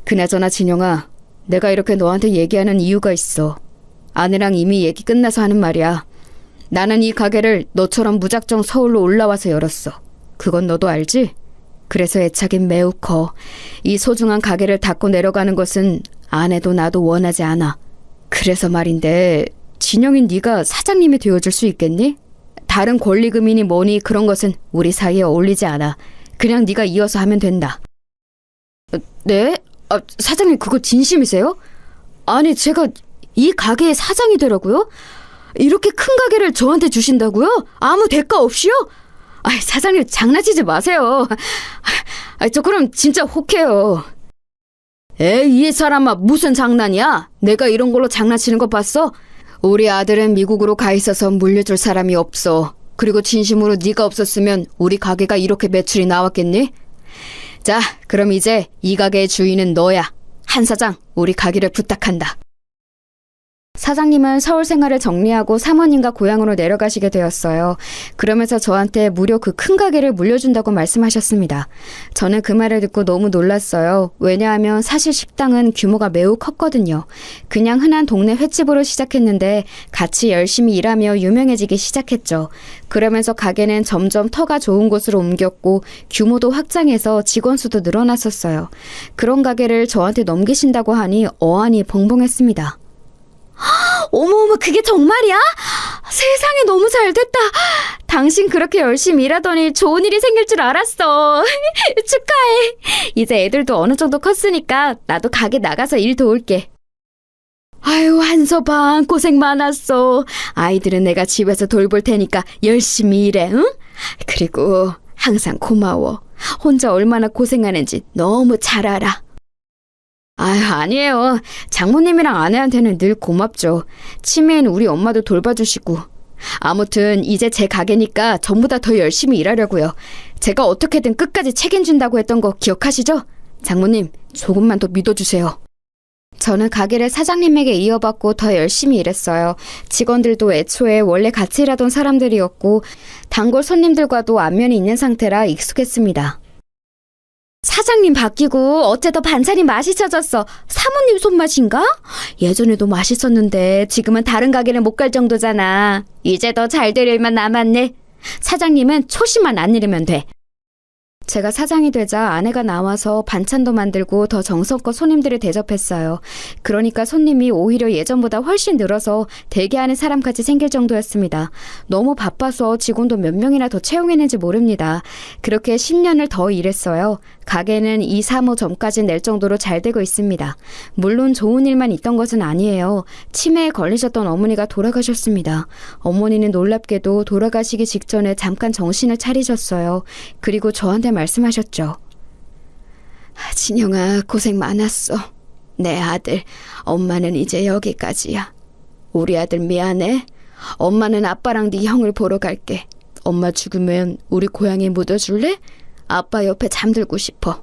그나저나 진영아, 내가 이렇게 너한테 얘기하는 이유가 있어. 아내랑 이미 얘기 끝나서 하는 말이야. 나는 이 가게를 너처럼 무작정 서울로 올라와서 열었어. 그건 너도 알지? 그래서 애착이 매우 커. 이 소중한 가게를 닫고 내려가는 것은 아내도 나도 원하지 않아. 그래서 말인데 진영인 네가 사장님이 되어줄 수 있겠니? 다른 권리금이니 뭐니 그런 것은 우리 사이에 어울리지 않아. 그냥 네가 이어서 하면 된다. 네? 사장님 그거 진심이세요? 아니 제가 이 가게의 사장이 되라고요? 이렇게 큰 가게를 저한테 주신다고요? 아무 대가 없이요? 사장님 장난치지 마세요. 저 그럼 진짜 혹해요. 에이, 이 사람아 무슨 장난이야? 내가 이런 걸로 장난치는 거 봤어? 우리 아들은 미국으로 가 있어서 물려줄 사람이 없어. 그리고 진심으로 네가 없었으면 우리 가게가 이렇게 매출이 나왔겠니? 자, 그럼 이제 이 가게의 주인은 너야. 한 사장, 우리 가게를 부탁한다. 사장님은 서울 생활을 정리하고 사모님과 고향으로 내려가시게 되었어요. 그러면서 저한테 무려 그 큰 가게를 물려준다고 말씀하셨습니다. 저는 그 말을 듣고 너무 놀랐어요. 왜냐하면 사실 식당은 규모가 매우 컸거든요. 그냥 흔한 동네 횟집으로 시작했는데 같이 열심히 일하며 유명해지기 시작했죠. 그러면서 가게는 점점 터가 좋은 곳으로 옮겼고 규모도 확장해서 직원 수도 늘어났었어요. 그런 가게를 저한테 넘기신다고 하니 어안이 벙벙했습니다. 어머어머, 그게 정말이야? 세상에 너무 잘됐다. 당신 그렇게 열심히 일하더니 좋은 일이 생길 줄 알았어. 축하해. 이제 애들도 어느 정도 컸으니까 나도 가게 나가서 일 도울게. 아유, 한서방 고생 많았어. 아이들은 내가 집에서 돌볼 테니까 열심히 일해, 응? 그리고 항상 고마워. 혼자 얼마나 고생하는지 너무 잘 알아. 아니에요. 장모님이랑 아내한테는 늘 고맙죠. 치매인 우리 엄마도 돌봐주시고. 아무튼 이제 제 가게니까 전보다 더 열심히 일하려고요. 제가 어떻게든 끝까지 책임진다고 했던 거 기억하시죠? 장모님, 조금만 더 믿어주세요. 저는 가게를 사장님에게 이어받고 더 열심히 일했어요. 직원들도 애초에 원래 같이 일하던 사람들이었고 단골 손님들과도 안면이 있는 상태라 익숙했습니다. 사장님 바뀌고 어째더 반찬이 맛있어졌어. 사모님 손맛인가? 예전에도 맛있었는데 지금은 다른 가게를 못 갈 정도잖아. 이제 더 잘 될 일만 남았네. 사장님은 초심만 안 잃으면 돼. 제가 사장이 되자 아내가 나와서 반찬도 만들고 더 정성껏 손님들을 대접했어요. 그러니까 손님이 오히려 예전보다 훨씬 늘어서 대기하는 사람까지 생길 정도였습니다. 너무 바빠서 직원도 몇 명이나 더 채용했는지 모릅니다. 그렇게 10년을 더 일했어요. 가게는 2, 3호 점까지 낼 정도로 잘 되고 있습니다. 물론 좋은 일만 있던 것은 아니에요. 치매에 걸리셨던 어머니가 돌아가셨습니다. 어머니는 놀랍게도 돌아가시기 직전에 잠깐 정신을 차리셨어요. 그리고 저한테 말씀하셨죠. 진영아, 고생 많았어. 내 아들, 엄마는 이제 여기까지야. 우리 아들 미안해. 엄마는 아빠랑 네 형을 보러 갈게. 엄마 죽으면 우리 고향에 묻어줄래? 아빠 옆에 잠들고 싶어.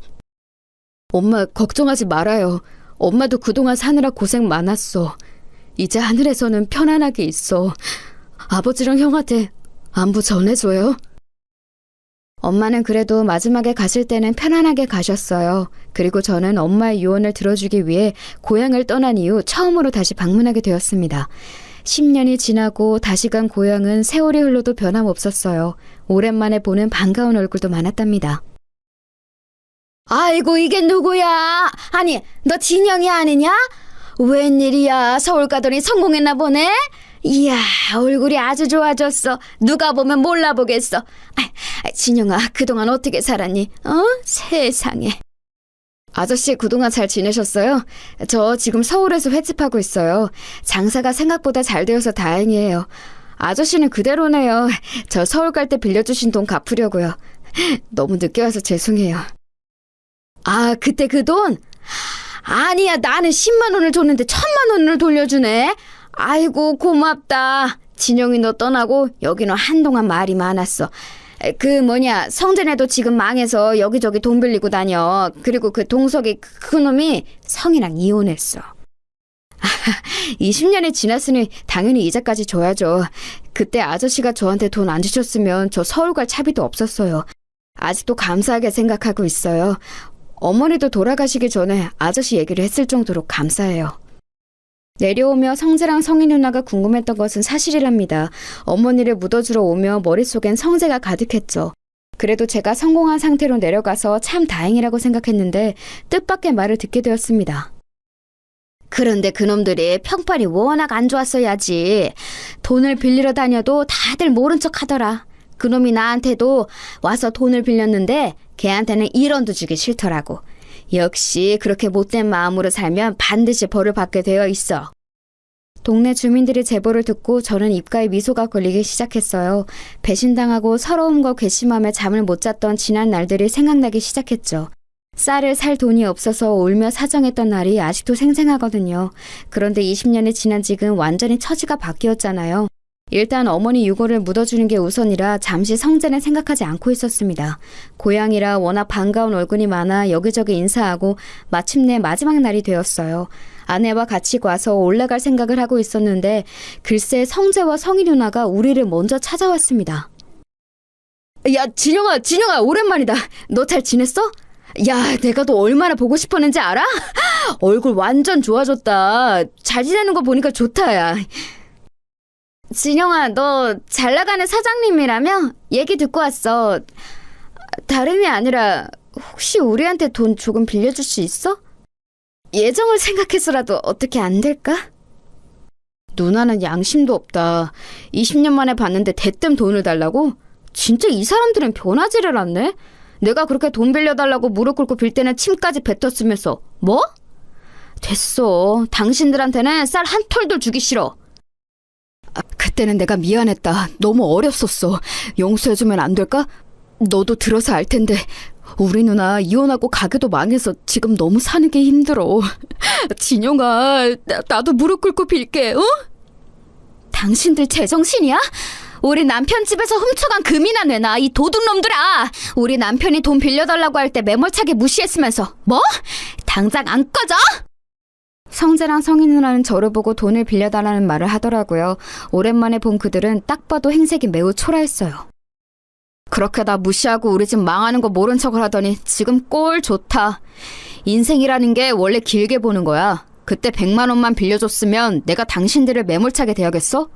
엄마 걱정하지 말아요. 엄마도 그동안 사느라 고생 많았어. 이제 하늘에서는 편안하게 있어. 아버지랑 형한테 안부 전해줘요. 엄마는 그래도 마지막에 가실 때는 편안하게 가셨어요. 그리고 저는 엄마의 유언을 들어주기 위해 고향을 떠난 이후 처음으로 다시 방문하게 되었습니다. 10년이 지나고 다시 간 고향은 세월이 흘러도 변함없었어요. 오랜만에 보는 반가운 얼굴도 많았답니다. 아이고, 이게 누구야? 아니, 너 진영이 아니냐? 웬일이야? 서울 가더니 성공했나 보네? 이야, 얼굴이 아주 좋아졌어. 누가 보면 몰라보겠어. 진영아, 그동안 어떻게 살았니? 세상에. 아저씨, 그동안 잘 지내셨어요? 저 지금 서울에서 횟집하고 있어요. 장사가 생각보다 잘 되어서 다행이에요. 아저씨는 그대로네요. 저 서울 갈 때 빌려주신 돈 갚으려고요. 너무 늦게 와서 죄송해요. 아, 그때 그 돈? 아니야, 나는 10만 원을 줬는데 1,000만 원을 돌려주네. 아이고, 고맙다. 진영이 너 떠나고 여기는 한동안 말이 많았어. 성재네도 지금 망해서 여기저기 돈 빌리고 다녀. 그리고 그 동석이 그 놈이 성이랑 이혼했어. 20년이 지났으니 당연히 이자까지 줘야죠. 그때 아저씨가 저한테 돈 안 주셨으면 저 서울 갈 차비도 없었어요. 아직도 감사하게 생각하고 있어요. 어머니도 돌아가시기 전에 아저씨 얘기를 했을 정도로 감사해요. 내려오며 성재랑 성희 누나가 궁금했던 것은 사실이랍니다. 어머니를 묻어주러 오며 머릿속엔 성재가 가득했죠. 그래도 제가 성공한 상태로 내려가서 참 다행이라고 생각했는데 뜻밖의 말을 듣게 되었습니다. 그런데 그놈들이 평판이 워낙 안 좋았어야지. 돈을 빌리러 다녀도 다들 모른 척 하더라. 그놈이 나한테도 와서 돈을 빌렸는데 걔한테는 1원도 주기 싫더라고. 역시 그렇게 못된 마음으로 살면 반드시 벌을 받게 되어 있어. 동네 주민들의 제보를 듣고 저는 입가에 미소가 걸리기 시작했어요. 배신당하고 서러움과 괘씸함에 잠을 못 잤던 지난 날들이 생각나기 시작했죠. 쌀을 살 돈이 없어서 울며 사정했던 날이 아직도 생생하거든요. 그런데 20년이 지난 지금 완전히 처지가 바뀌었잖아요. 일단 어머니 유골을 묻어주는 게 우선이라 잠시 성재는 생각하지 않고 있었습니다. 고향이라 워낙 반가운 얼굴이 많아 여기저기 인사하고 마침내 마지막 날이 되었어요. 아내와 같이 와서 올라갈 생각을 하고 있었는데 글쎄 성재와 성희 누나가 우리를 먼저 찾아왔습니다. 야, 진영아 오랜만이다. 너 잘 지냈어? 야, 내가 너 얼마나 보고 싶었는지 알아? 얼굴 완전 좋아졌다. 잘 지내는 거 보니까 좋다, 야. 진영아, 너 잘 나가는 사장님이라며? 얘기 듣고 왔어. 다름이 아니라 혹시 우리한테 돈 조금 빌려줄 수 있어? 예정을 생각해서라도 어떻게 안 될까? 누나는 양심도 없다. 20년 만에 봤는데 대뜸 돈을 달라고? 진짜 이 사람들은 변하지를 않네? 내가 그렇게 돈 빌려달라고 무릎 꿇고 빌 때는 침까지 뱉었으면서 뭐? 됐어. 당신들한테는 쌀 한 톨도 주기 싫어. 그때는 내가 미안했다. 너무 어렸었어. 용서해주면 안 될까? 너도 들어서 알 텐데 우리 누나 이혼하고 가게도 망해서 지금 너무 사는 게 힘들어. 진영아, 나도 무릎 꿇고 빌게, 어? 당신들 제정신이야? 우리 남편 집에서 훔쳐간 금이나 내놔, 이 도둑놈들아. 우리 남편이 돈 빌려달라고 할 때 매몰차게 무시했으면서 뭐? 당장 안 꺼져? 성재랑 성희 누나는 저를 보고 돈을 빌려달라는 말을 하더라고요. 오랜만에 본 그들은 딱 봐도 행색이 매우 초라했어요. 그렇게 나 무시하고 우리 집 망하는 거 모른 척을 하더니 지금 꼴 좋다. 인생이라는 게 원래 길게 보는 거야. 그때 100만 원만 빌려줬으면 내가 당신들을 매몰차게 대하겠어?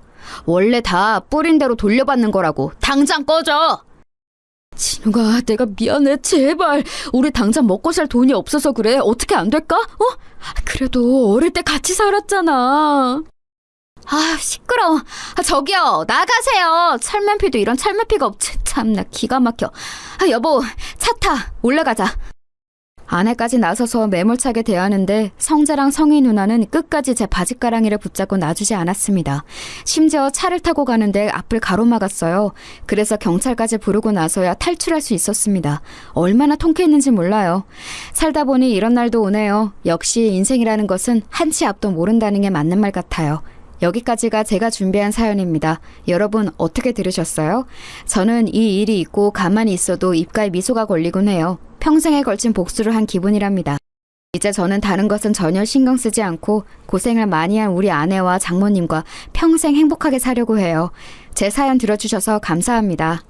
원래 다 뿌린 대로 돌려받는 거라고. 당장 꺼져! 진우가 내가 미안해. 제발. 우리 당장 먹고 살 돈이 없어서 그래. 어떻게 안 될까? 그래도 어릴 때 같이 살았잖아. 아, 시끄러워. 저기요, 나가세요. 철면피도 이런 철면피가 없지. 참나 기가 막혀. 여보, 차 타. 올라가자. 아내까지 나서서 매몰차게 대하는데 성재랑 성희 누나는 끝까지 제 바짓가랑이를 붙잡고 놔주지 않았습니다. 심지어 차를 타고 가는데 앞을 가로막았어요. 그래서 경찰까지 부르고 나서야 탈출할 수 있었습니다. 얼마나 통쾌했는지 몰라요. 살다 보니 이런 날도 오네요. 역시 인생이라는 것은 한치 앞도 모른다는 게 맞는 말 같아요. 여기까지가 제가 준비한 사연입니다. 여러분 어떻게 들으셨어요? 저는 이 일이 있고 가만히 있어도 입가에 미소가 걸리곤 해요. 평생에 걸친 복수를 한 기분이랍니다. 이제 저는 다른 것은 전혀 신경 쓰지 않고 고생을 많이 한 우리 아내와 장모님과 평생 행복하게 사려고 해요. 제 사연 들어주셔서 감사합니다.